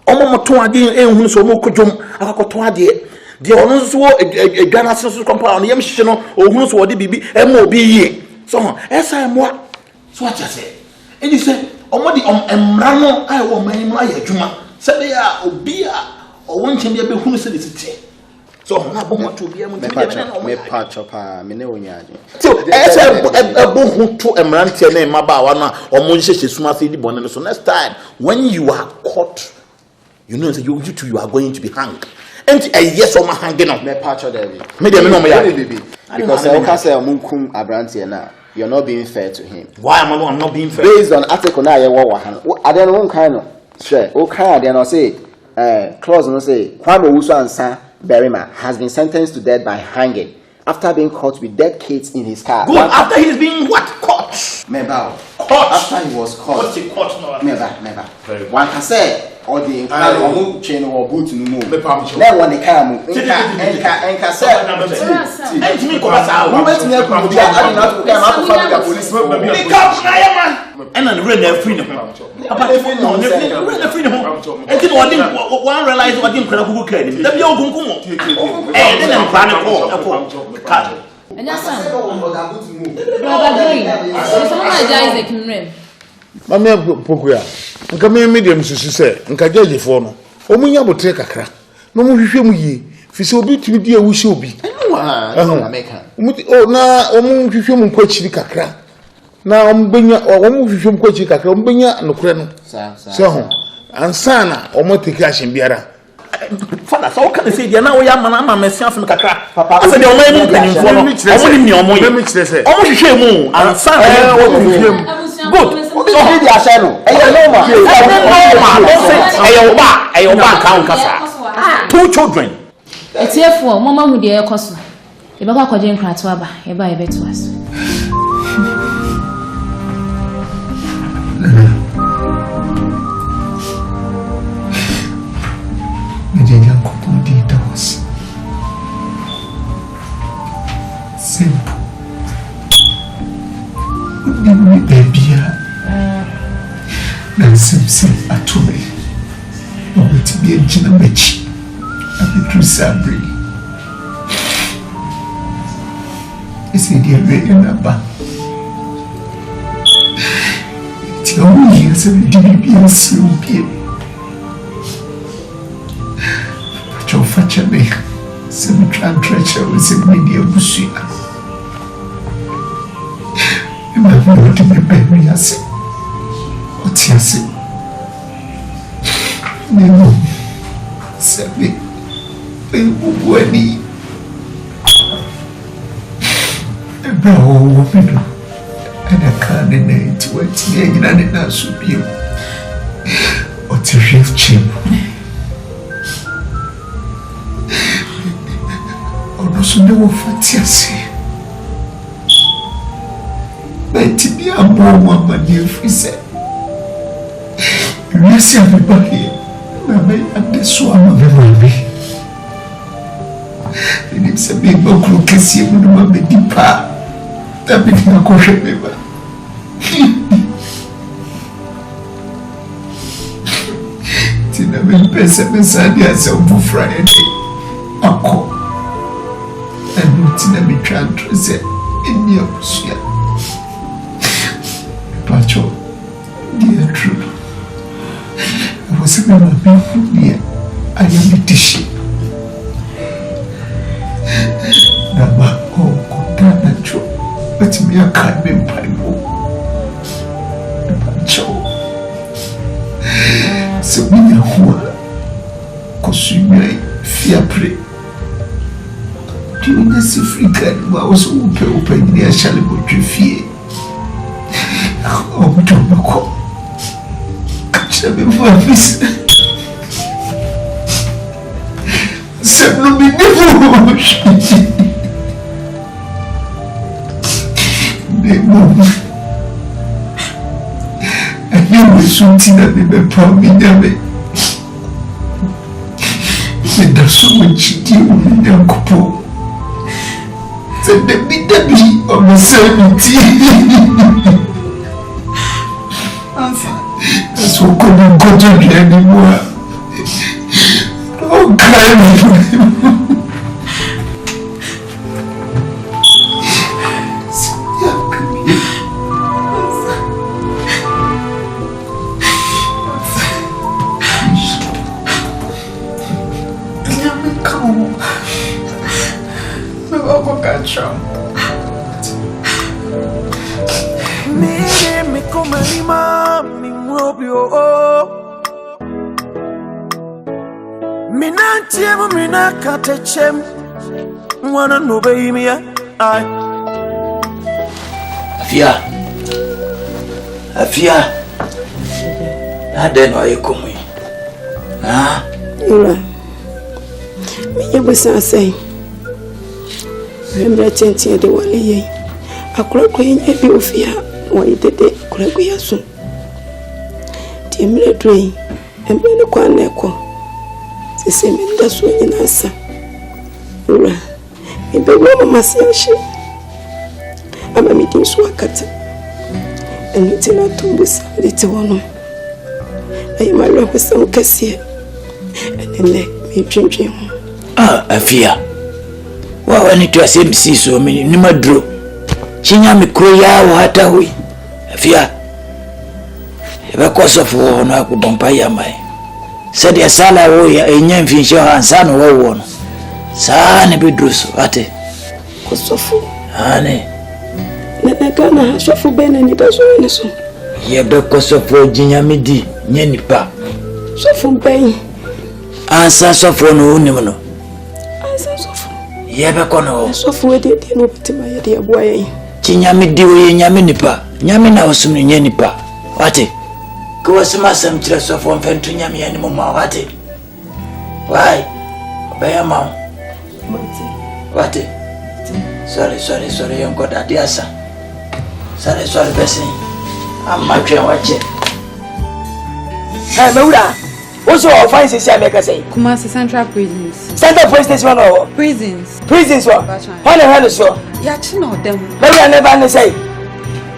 [SPEAKER 12] omo moto ade ehunu so mo kodwom akakoto ade de ono so edwana so compound yem hye no ohunu so wode bibi ema obi yie so esa mo so acha se eni se omodi emra no ai wo man mu aye adwuma se de ya obi a owon chen bia be hunu se de tete so na bo mo to obi am ntimi
[SPEAKER 2] me patch up me ne onyaje
[SPEAKER 12] so esa ebo hu to emra ntia na maba wa no omo hye suma se di bonne so next time when you are caught you know say you are going to be hanged. And yes or my hanging on.
[SPEAKER 2] Me patch up there.
[SPEAKER 12] Me dem no me ya.
[SPEAKER 2] Because I can say omunkum abrantie na you're not being fair to him.
[SPEAKER 12] Why am I not being fair?
[SPEAKER 2] Based on article na ye wo han. I don't know kind of share. O kind they no say clause no say Kwame Owusu Ansa Berima has been sentenced to death by hanging after being caught with dead kids in his car.
[SPEAKER 12] Good. After he's been what? Caught.
[SPEAKER 2] Member.
[SPEAKER 12] Caught.
[SPEAKER 2] After he was caught.
[SPEAKER 12] What's he caught now?
[SPEAKER 2] Member. One can say or the omu chain or boot no more. Then when the car move, enka say.
[SPEAKER 12] And me ko basa.
[SPEAKER 2] We met me up with the I not to come out from the police.
[SPEAKER 12] Me come na ya man. And na rain na free no. Apa no, rain na free no. And tin one realize what him kra kuku ka ni. Da bia ogunkumo. Then am plan ko. Ka.
[SPEAKER 11] And that's Brother Green. So someone Isaac Mrem.
[SPEAKER 5] Mama pokuya nka me medium susu se nka jagefo no omunya botre kakra no mu hwehwe mu yi fi se obi tumi di awuhye obi
[SPEAKER 2] na meka
[SPEAKER 5] na omu hwehwe mu kwachiri kakra na ombenya omu hwehwe mu kwachiri kakra ombenya nokure no so ho ansana omo take action biara
[SPEAKER 12] Father, so can say dia na wo ya mana ama mesia fun kakra papa ase de o mai mu penimfo no omo ni mi omo ye omo hwehwe mu ansana omo hwehwe mu good
[SPEAKER 2] obi di dia share no
[SPEAKER 12] eyo ba ka unkasa two children
[SPEAKER 11] etiefo mama hu de ekoso e be kwa kwaje nkrato aba e ba e beto aso
[SPEAKER 9] Media kupudi dos simple ni bebia na simsim atome no beti bi ejina mechi abetru sabri ese dia be na ba ti o ni ese di bi ese bi Joe Fatchame, some treasure was in media busia. You might know to be baby as it. What's your sin? No, Sammy, when a brown woman and a candidate to wait again and it now should be. What's a real chip? So no fatiasi. But born one my dear Fisa. You see everybody. I'm the swan of every. And it's a big book, Cassie, with the one with the pa. That became a question paper. Tina will pass a message as a Friday. Uncle. And Tina be trying to say in your share. Pacho, dear true. I was a man of people here. I am the tissue. Nama, oh, good, true. But me, I can't be Bible. Pacho. So, me, who are consuming fear prey. Do you know the free card? I was open the Ghallywood fear. Oh, don't know. Catch me for this. Seven minutes. I hear something that they were proud me. There's so much deal with the couple. Said the bit of the sanity. That's what couldn't go to the anymore. Oh, God.
[SPEAKER 1] Katechem, wanna know baby, Afia, I don't know you come. Ah,
[SPEAKER 3] me was saying, remember 20 the one year. I could go in every of you, why did they could go soon? Dear me, drain, and be the quan echo. The same in the swing in answer. Maybe one must say, I'm a meeting swakata, and it's not to be little one. I am a with some cassia, and then let me drink him.
[SPEAKER 4] Ah, Afia. Well, I need to assume see so many Nimadro. Chinyami Koya or Hatawi. Afia. If a course of war, no, I could bumpire my. Said the Sala warrior, a young fish, and son of one. Son, a bedrus, ate.
[SPEAKER 3] Kosofu.
[SPEAKER 4] Honey.
[SPEAKER 3] Nagana, so for Ben and it does so.
[SPEAKER 4] Ye be Kosofu, Jinyamidi, Yenipa.
[SPEAKER 3] So from Ben.
[SPEAKER 4] Answer so for no woman.
[SPEAKER 3] Answer so for.
[SPEAKER 4] Ye be Cono.
[SPEAKER 3] So for it, you know, my dear boy.
[SPEAKER 4] Jinyamidi, Yaminipa. Yamina was soon Yenipa. Wate. Go as my son, dress of one friend to Yami anymore. Wate. Why? By a mount. What? Sorry, young God, dear son. Sorry, Bessie. I'm my train watching. Hey, Maura, what's your offense? I make a say.
[SPEAKER 7] Kumasi Central Prisons.
[SPEAKER 4] Central Prisons, one or
[SPEAKER 7] prisons.
[SPEAKER 4] Prisons, what? One and so.
[SPEAKER 7] Yachino, them.
[SPEAKER 4] Maybe I never say.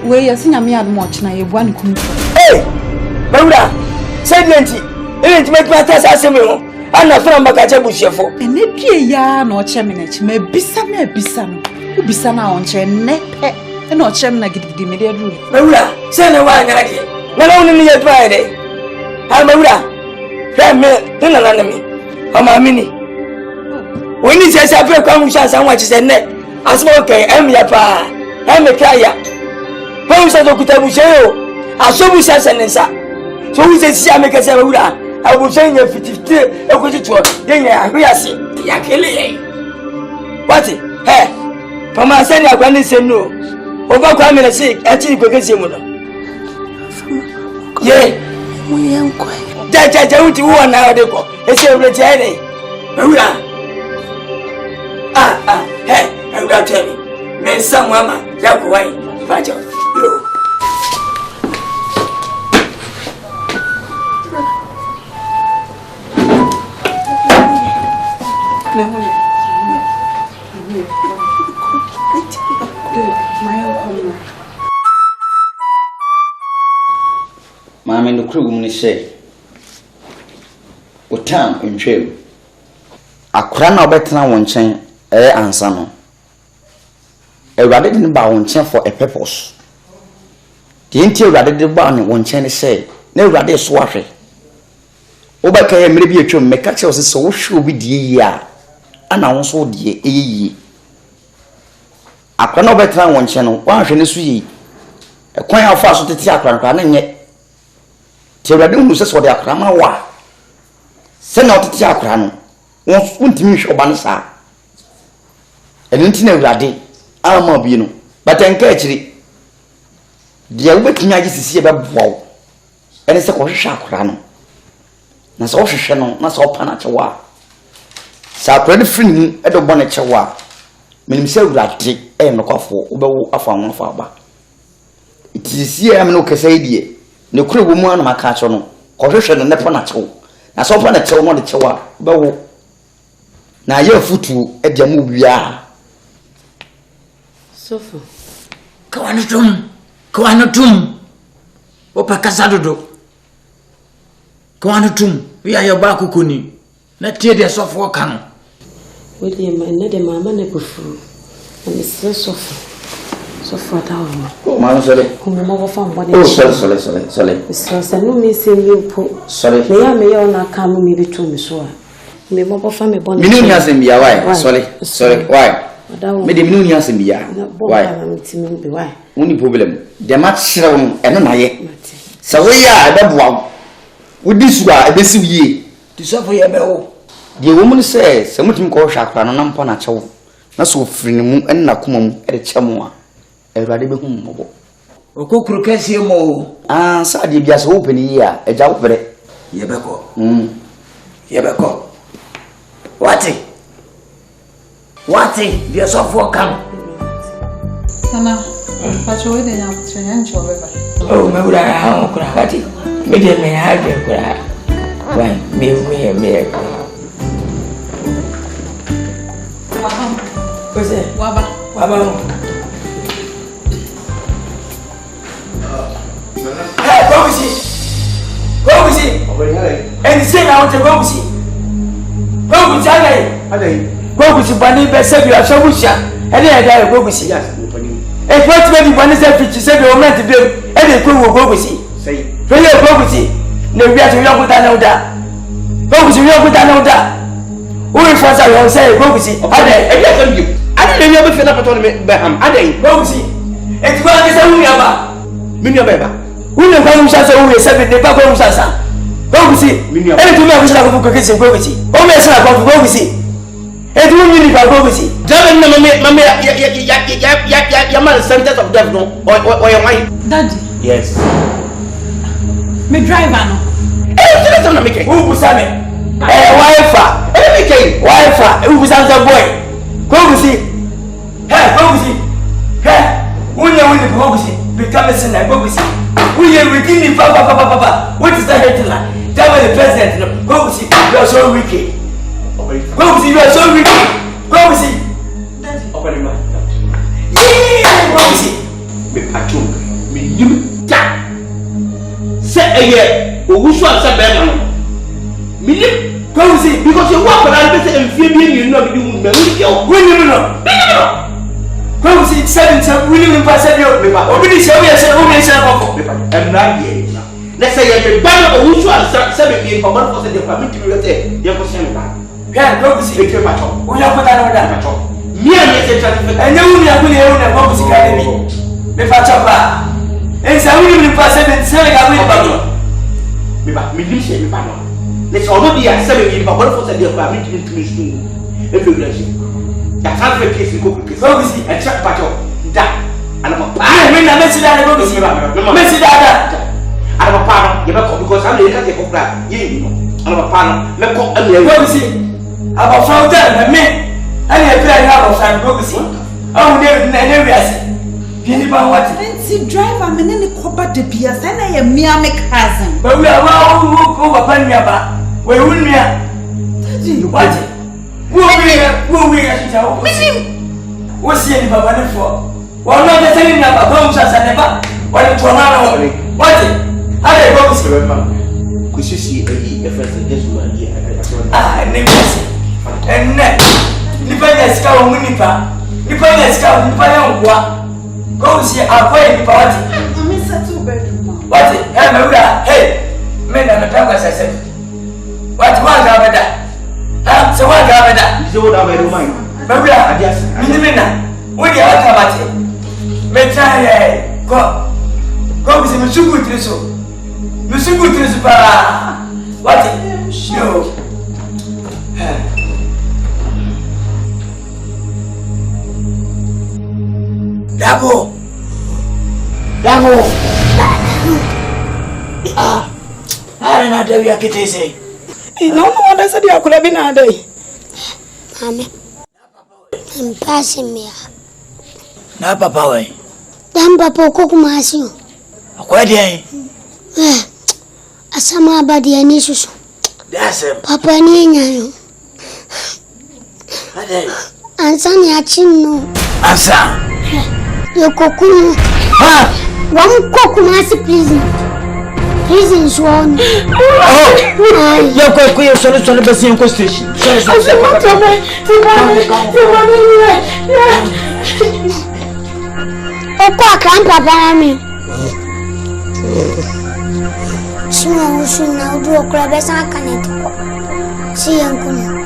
[SPEAKER 7] Where you're seeing me at much now, you one come.
[SPEAKER 4] Hey, Maura, say plenty. It make my task as a meal. I'm not from Bakajabushefo.
[SPEAKER 7] And it be ya no cheminate, may be some bisano. Who be sana on chair nepe, and not chemina get the media room.
[SPEAKER 4] Maura, send a wine idea. Not only a Friday. I'm Maura. Damn me, then an enemy. I'm a mini. When he says I feel come chance and watch his neck, I smoke I'm your pa. I'm a kaya. When we said Okutabusheo, I saw we says and sa. So we says I make a Maura. I will send you 50 a good to EWIASE. Yakele. What? Hey, from my son, I can't say no. Over coming sick, actually, because you know. Yea, we am quite. That I want to one now. It's a return. Hey, I will tell you. Men, some mama, Yakuai, Pajo.
[SPEAKER 13] say, what time in trail? A crown of better than one chain, answer no. A rather than bow one chain for a purpose. The interior rather than bound one chain say, no rather swatty. Obaka maybe a chum make catch us so sure with ye, and I also dear ye. A crown of better than one channel, one shall see. A coin of fast to the theatre and yet. Till I don't lose what they are crammer wa. Send out the theatre. Won't me show bansa. And intimate ready, I'm mobile, but encourage it. The old thing I just see about wow. And it's a question shark run. That's all she channel, that's all panachawa. Sacred free at the bonnet chawa. Meaning so ratty and no cough over a farm of our. It is here I'm no casadie. No crew woman my catch on. Correction and the panacho. That's all panacho on the chawa. Bow. Now your foot at the movie.
[SPEAKER 3] Sofa.
[SPEAKER 4] Koanatum. Opa Casado. Koanatum. We are your bakukuni. Let tear the soft work on.
[SPEAKER 3] William, I need a mamma nebufu. And it's so soft. So for down.
[SPEAKER 13] Oh, Mamma, sorry.
[SPEAKER 3] Whom found one.
[SPEAKER 13] Oh, sorry.
[SPEAKER 3] It's no missing you put.
[SPEAKER 13] Sorry.
[SPEAKER 3] May I not come maybe to me so. Me mobile family bonnet.
[SPEAKER 13] Minun has him be a why. Sorry. Why? Me the minun has him be a why?
[SPEAKER 3] Why?
[SPEAKER 13] Only problem. The match and my so we are a wow. With this one, a basic ye.
[SPEAKER 4] To suffer your bell.
[SPEAKER 13] The woman says, something called Shakran and Ampanacho. Not so free and Nakumum at a chamois. A radical mobile.
[SPEAKER 4] O Cocrocasio mo.
[SPEAKER 13] Ah, Sadi just open here, a job for it.
[SPEAKER 4] Yabako. Yabako. Wati, the soft work come.
[SPEAKER 7] Nana, but you waiting out to an inch over.
[SPEAKER 4] Oh, maybe I have a crack. Maybe I may have your crack. Why, me. What's it? Waba. Hey, go with it. And say I want to go with it. Go with Bunny, but save you a solution. And then I go with it. And what maybe one is every to save your man to do, and they go with it. Say, when you go with it, no, we have to walk with another. Go with you with another. Who is what I will say, go with it. I don't know if you're not on me, Baham. I didn't go with it. And what is a Muyaba? Minababa. Who knows how much I will say the Papa Sasa? Go with it. And to me, I wish I could go with it. Oh, yes, I go with it. And you really go with it. Tell them, your mother's sentence of death, no, or your mind.
[SPEAKER 7] Daddy.
[SPEAKER 4] Yes.
[SPEAKER 7] Me driver, no.
[SPEAKER 4] Hey, who was I? Wife, who was the boy? Go with it. Hey, go with it. Hey, when you want to go with it, become a sinner, go with it. We are within the Papa. What is the headline? Tell the president, go with it. You are so wicked. Go with it, you are so wicked. Go with it. Open your mouth. Yeah, go with it. Me patrol, me you ta. Say a year, who should have said better. Me go with it because you walk around and feel you know you know. Go with it, 7 willing pass you. Open the show, yes, and right here. Let's say you're banner or who should have 7 years for 1% of the family to your question. Yeah, go with it. We have put another. Me and and you will have a academy. The Fatapa. And so we will pass 7 selling a wheel. Let's already have 7 years for 1% of the family to every relation. That's how the case you go with it. And check patch that. And I'm a I message that I go to see message that. I'm a partner, you know, because I'm the Catholic of that. I'm a partner, let's go and go see. About from them, and me. I have tried out of time, go see. Oh, never see. What?
[SPEAKER 7] Driver, I'm in the Copa de Pias, and I am mere cousin.
[SPEAKER 4] But we are all who go upon me about. Where will me? What? Who we are? What's the Baba for? Well, not the same about homes as I never. What? What? I go to
[SPEAKER 2] This is the first gentleman here.
[SPEAKER 4] Nipasi. Nipa ska wo nipa. Nipa ska nipa ya ngwa. Go see akwa nipa wati.
[SPEAKER 8] Me settle bedroom.
[SPEAKER 4] Wati? Mewura. Hey. Me na nataka sasa. Wati wanga bada. Se wanga bada.
[SPEAKER 2] Zo da bedroom mai.
[SPEAKER 4] Mewura. Adias. Minimina. Wodi awata bati. Me try go bisi msugu triso. Msugu triso para. Wati? Yo. Dabo. Na da ya kite sai.
[SPEAKER 3] No wanda sai ya kula bina dai.
[SPEAKER 14] Mami. Mpasi mia.
[SPEAKER 4] Na papa wai.
[SPEAKER 14] Dan papa ko kuma asiyo.
[SPEAKER 4] Akwai dai.
[SPEAKER 14] Asama abadi ya ni susu.
[SPEAKER 4] Dasem.
[SPEAKER 14] Papa ni nyayo.
[SPEAKER 4] Ade.
[SPEAKER 14] Ansa ni achino.
[SPEAKER 4] Ansa.
[SPEAKER 14] Yokokunu.
[SPEAKER 4] Ha.
[SPEAKER 14] Wamko kuma asi please. Prison zone.
[SPEAKER 4] Yoko yo solo basi en station.
[SPEAKER 14] Oko akran papa mi. Suna udu okra besa kanete ko. Si yankuno.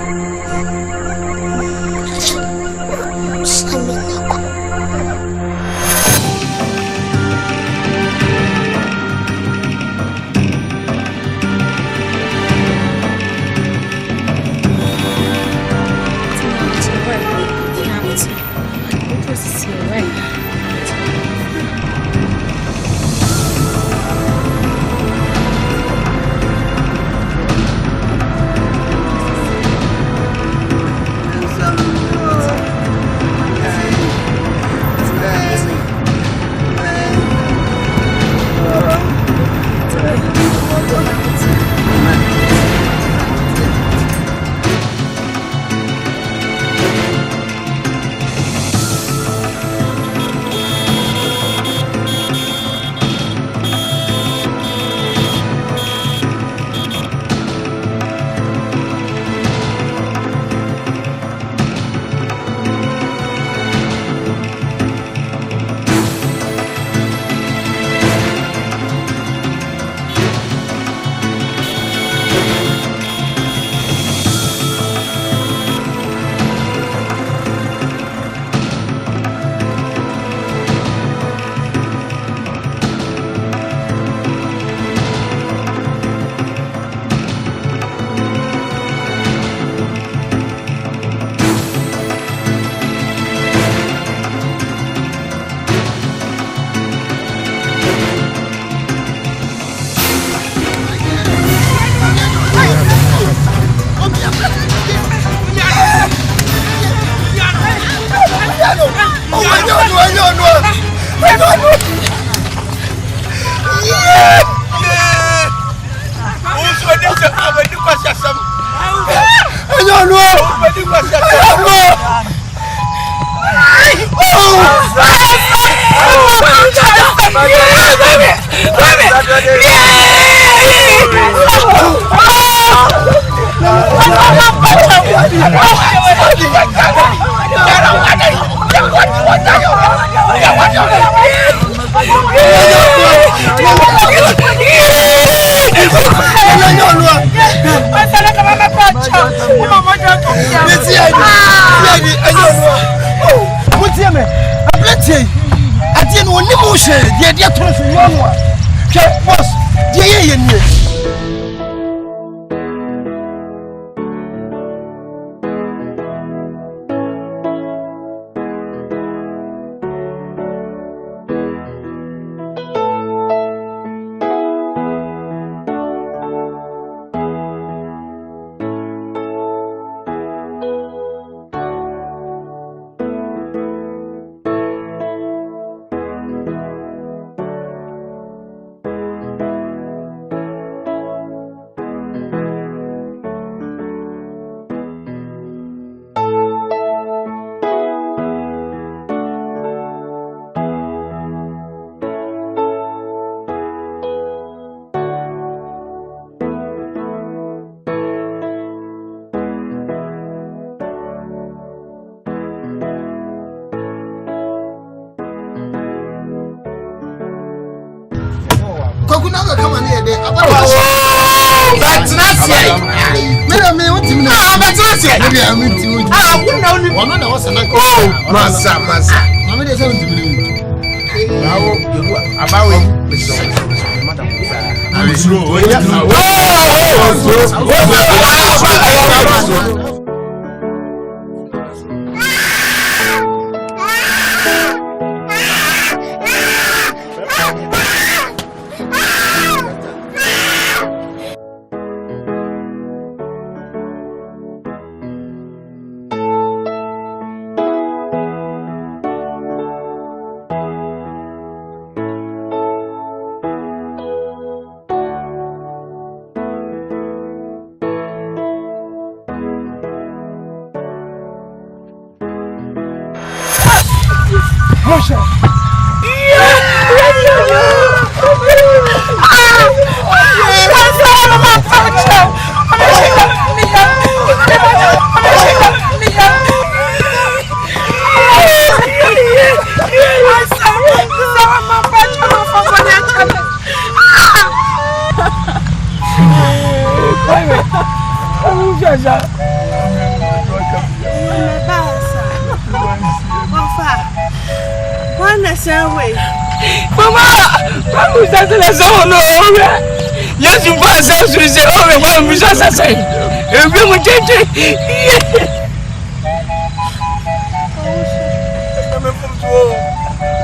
[SPEAKER 4] Yes, you pass us with the only one who's assassin. And we will change it.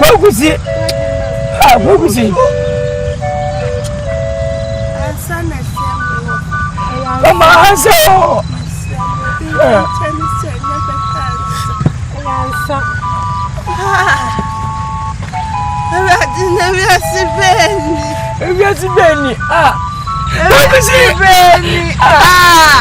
[SPEAKER 4] What was it? What was it? Come on, so. Yes, Benny. Ah, what is it, Benny? Ah,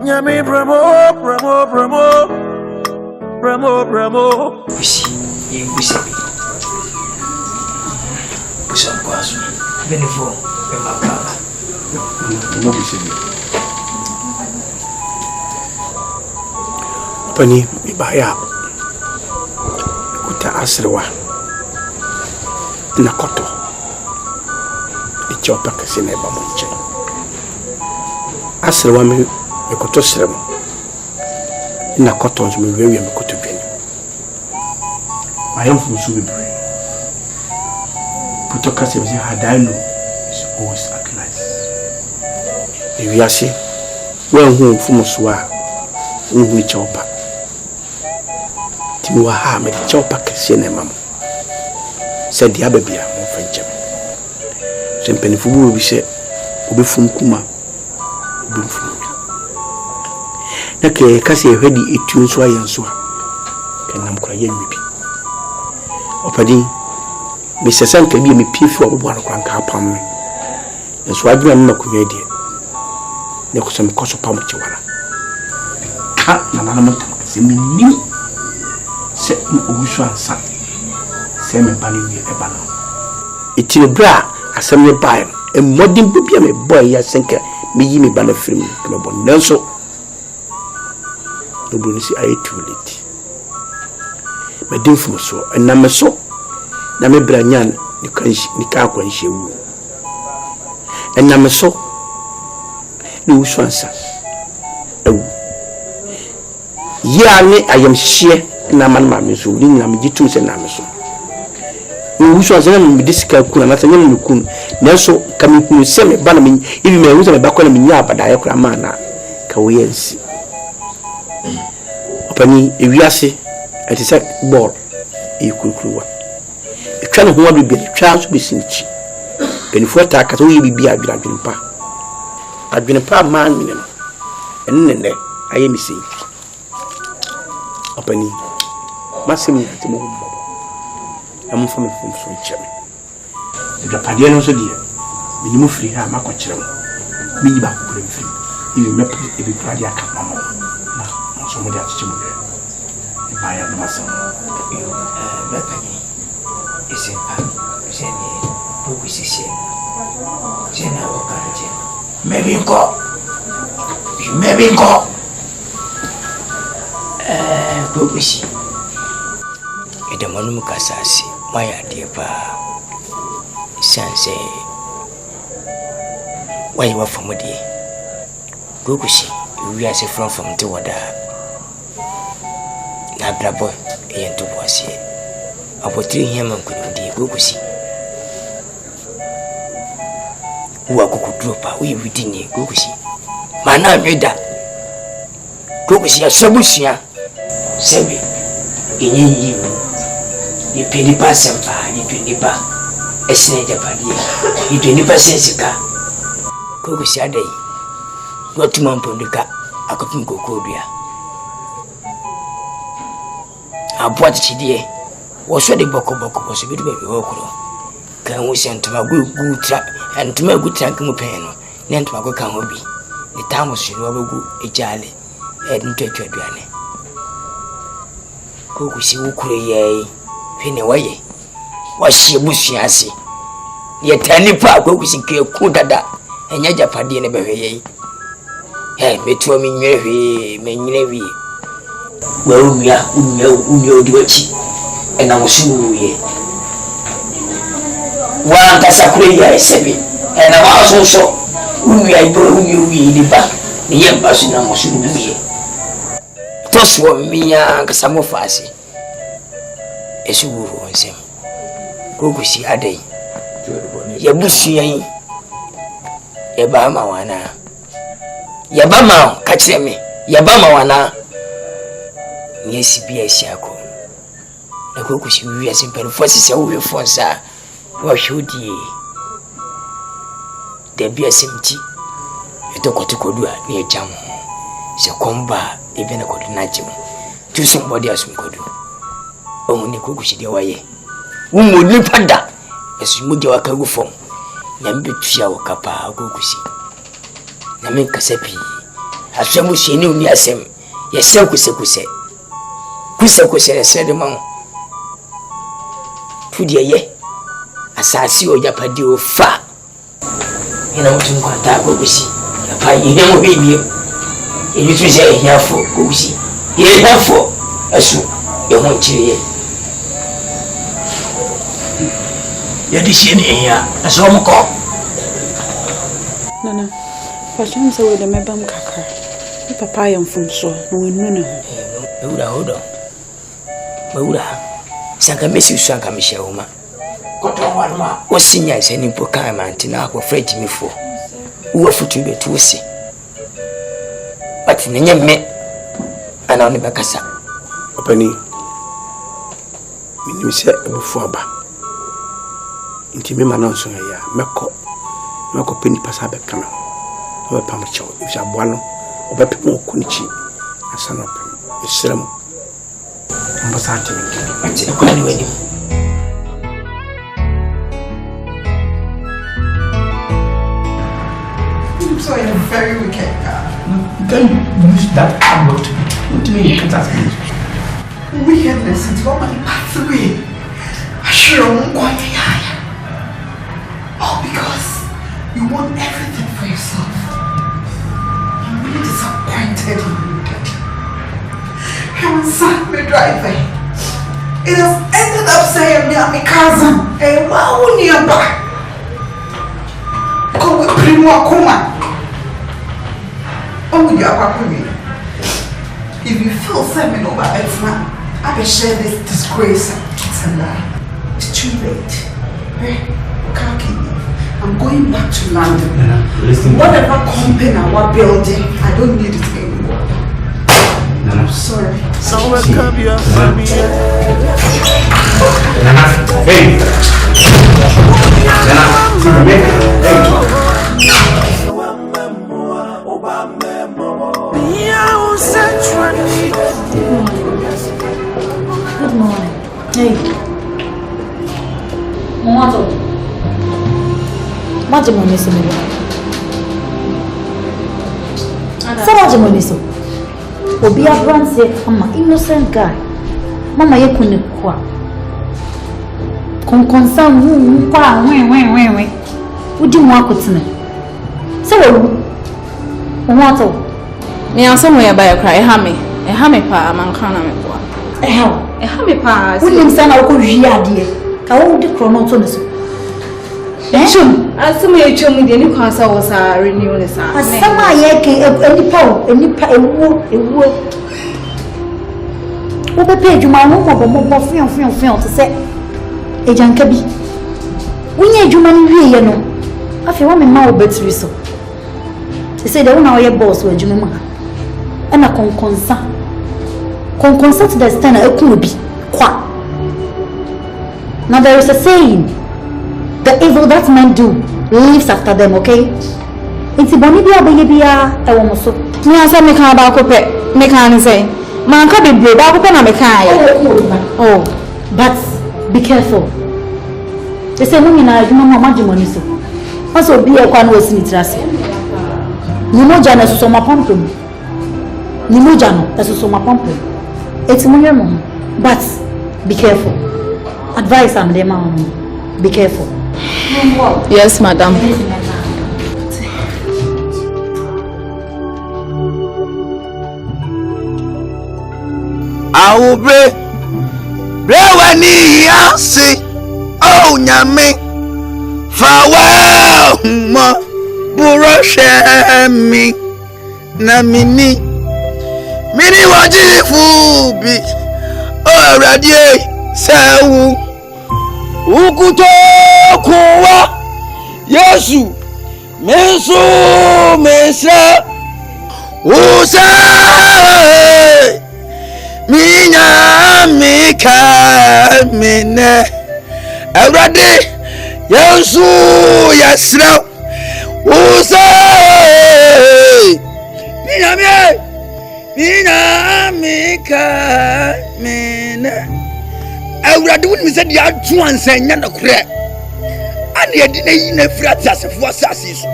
[SPEAKER 1] Yami Bramo.
[SPEAKER 4] Benefo,
[SPEAKER 2] Pani, Ibaya, Kuta Asrewa, Nakoto, the Chopa Casino Bamunche. Asrewa, me Koto Srem, Nakoto, me very Koto Bin. I am from Subi. Putoka says, Hadano is always recognized. EWIASE, well known from Muswa, Uni Chopa. Timuwa Hamid Chopa Cassine, Mamma said the Ababia, more French. Champagne for will be said, Ubi from Kuma, Ubi from Nake Cassie ready it tunes why and so. Can I'm crying maybe. Opadi. Mr. Asante be me pifu obwana kwanka pam me. Nso adwuma me makonya die. Ne ko so me koso pam chiwara. Ka na na mo tam se me ni. Se mo obusu ansa. Se me bani wi e bana. Itire bra asem ne bae. E modin bibia me boy ya senka me yi me bana film me bon. Nanso no bro ni si aye too late. Me din fu so na me so na me branyan ni ka kwanhye wu enna me so ni uswansa ewu ya ni ayamhye na man ma me so ni na me gitum se na me so ni uswansa na me disika kuna na tanya me kun nanso ka me kun se me ba na me ibi me hu se me ba kwa na me nya abada ya kura ma na ka wo yansi opani EWIASE etise ball ikukuwa twana ho abibia twa so besinchi benifo ta ka so yibia adwenpa man minem ennene aye misi opani masim timo mo am fam fam so cheme da padie no so dia minimu firi ha makokyere mo minyi ba ko kure firi ibi mep ibi prade aka mama na so mo dia chichimo de ibaya no masam
[SPEAKER 4] Betani. Isimpa, Jenny, Bugusisi. Jena wakara jena. Maybe go. Gogusi. Ida manum kasasi maya dear pa. Sanse. Why you are from a day? Gogusi, we are from the water. Na brabo and to was here. About 3 him and could be Gogusi. Who are could drop away within a Gogusi. Mana Meda Gogusi, a Sabusia. Sebi, in you penny pass and fire, you do nipper, a snake Japadia, you do nipper sensica. Gogusi a day. Got to Mampunduka, I couldn't go Kodia. I bought it here. Was ready Boko was a bit of a okro. Can we send to my good trap and to my good tank piano, then to my good can be. The time was you over good, a jolly, and to your granny. Gogusi Ukure, Penaway. Was she bushiasi? Yet any part Gogusi Kudada, and Yajapadi and a baby. Hey, me to me, maybe. Well, we are Uyo, and I was you. One Casacria is heavy, and I was also Uyo, the back, the young person I was you. Toss one me, Casamofasi. As you were him. Gogusi a day. Yabushi, Yabama wana. Yabama, catch me. Yabama wana. Yes, be a shackle. The Gogusi, we are simple forces away for sir. What should ye? There be a simti. You took to Kodua near Jam. So come by, even a good natural. To somebody else we could do. Only Gogusi the way. Whom would live under as you move your cargo from. Nambi Chia Kapa Gogusi. Namin Casepi. As some she knew me as him. Yes, so Kusakuse. Kusakuse said among. Pudia ye. Asasi or Yapadio fa. You know to contact Gogusi. Yapa, you know, baby. You say here for Gogusi. Here for as you want to. Yadishini here, as home call.
[SPEAKER 7] Nana, Passion so with the Mebam Kaka. Papa, I'm from so, no one.
[SPEAKER 4] Hold on. Maura, Sanka Messi Sanka Michel. What seniors and in Pocama and Tina were afraid to me for. Who were for to be to see. But in the young men, and on the Bacassa.
[SPEAKER 2] Penny, you said before. Inti me manonso ya meko penny pasa be kana o pa mcho if ya boano o be pemo kunichi asana pe esrem mbasa ati ati ko ni weni
[SPEAKER 8] So you're a very wicked guy.
[SPEAKER 9] Don't use that word to me. You can't ask me.
[SPEAKER 8] Wickedness is what my pathway. I sure won't go. All because you want everything for yourself. I'm really disappointed in you, Daddy. I'm Asante driving. It has ended up saying me and my cousin, hey, wow, nearby. Go with Primo Akuma. Oh, you are me. If you feel something over it now, I can share this disgrace. It's a lie. It's too late. Hey, can't keep me. I'm going back to London.
[SPEAKER 9] Listen.
[SPEAKER 8] Whatever company we're building, I don't need it anymore.
[SPEAKER 9] Nana.
[SPEAKER 8] I'm sorry.
[SPEAKER 1] Somewhere come here, baby.
[SPEAKER 9] Nana, hey. Nana, hey.
[SPEAKER 11] Good morning. Hey. Moto. Maji moniso mebe. Sa maji moniso. Obi abranse ama innocent guy. Mama ye kunu kwa. Konkonsa wu kwa we.
[SPEAKER 6] Udi mu akotene. Se wo ato.
[SPEAKER 7] Me answer mo ya ba ya cry e ha me pa manka na me boa.
[SPEAKER 6] E ha me pa.
[SPEAKER 7] Udi
[SPEAKER 6] sana wo ko hwi ade. Ka wo di krono to ne so. Chum,
[SPEAKER 7] asema ye chum de ni kwasa wo sa renew ne sa.
[SPEAKER 6] Asema ye ke enipa ewu. Wo be page ma wo mo fion to say ejanka bi. Wonye adwuma no wie ye no. Afi wo me ma wo battery so. They say they wona wo ye boss wo adwuma ma. Ana konkonsa to the stand ekun obi kwa. Now there is a saying, the evil that men do lives after them, okay? It's boni bia be bia e wo so.
[SPEAKER 7] Me answer me kan ba ko pe. Me kan say, man ka be bre ba ko pe na me kan ya.
[SPEAKER 6] Oh, but be careful. They say women na adwuma ma money so. Also be e kwa na wasi ni trase. Ni moja na so ma pompo. Ni moja no na so ma pompo. It's munye mo. But be careful. Advice am dem am. Be careful.
[SPEAKER 7] Yes, madam.
[SPEAKER 15] I will break when he see. Oh, nyame. Farewell, ma. Buroshe me. Na mini wajifu bi. Oh, radie. Sewu. Ukuto kuwa Yesu Mesu Mesa Usa Minya Mika Mine Everybody Yesu Yasra Usa Minya Mika Mine Awurade woni me se dia atu ansanya na kure ane yedi na yi na fira tasefo asase so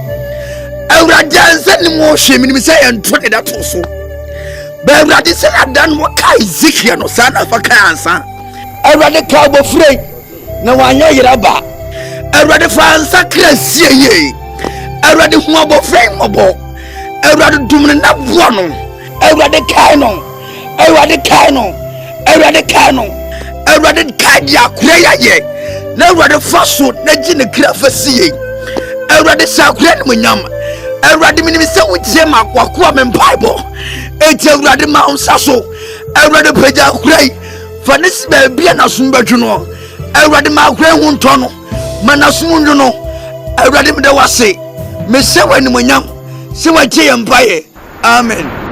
[SPEAKER 15] Awurade ansa ni mo hwe me se ye nto de da to so ba Awurade se na dan mo kai zikia no sa na fa kai ansa Awurade ka bo frei na wanya yira ba Awurade fa ansa kra sie ye Awurade hu abo frei mobo Awurade dumne na bo no Awurade kai no Awurade kadia kureya ye na Awurade faso na gine kra fasie Awurade sakure ni munyam Awurade minimi se wutie makwakoa me Bible eti Awurade ma onsaso Awurade peja kurei fa ne siba bia na sombadwu no Awurade ma kurei hu nto no ma na somundu no Awurade me de wase me se wani munyam se watie ye mpaye amen.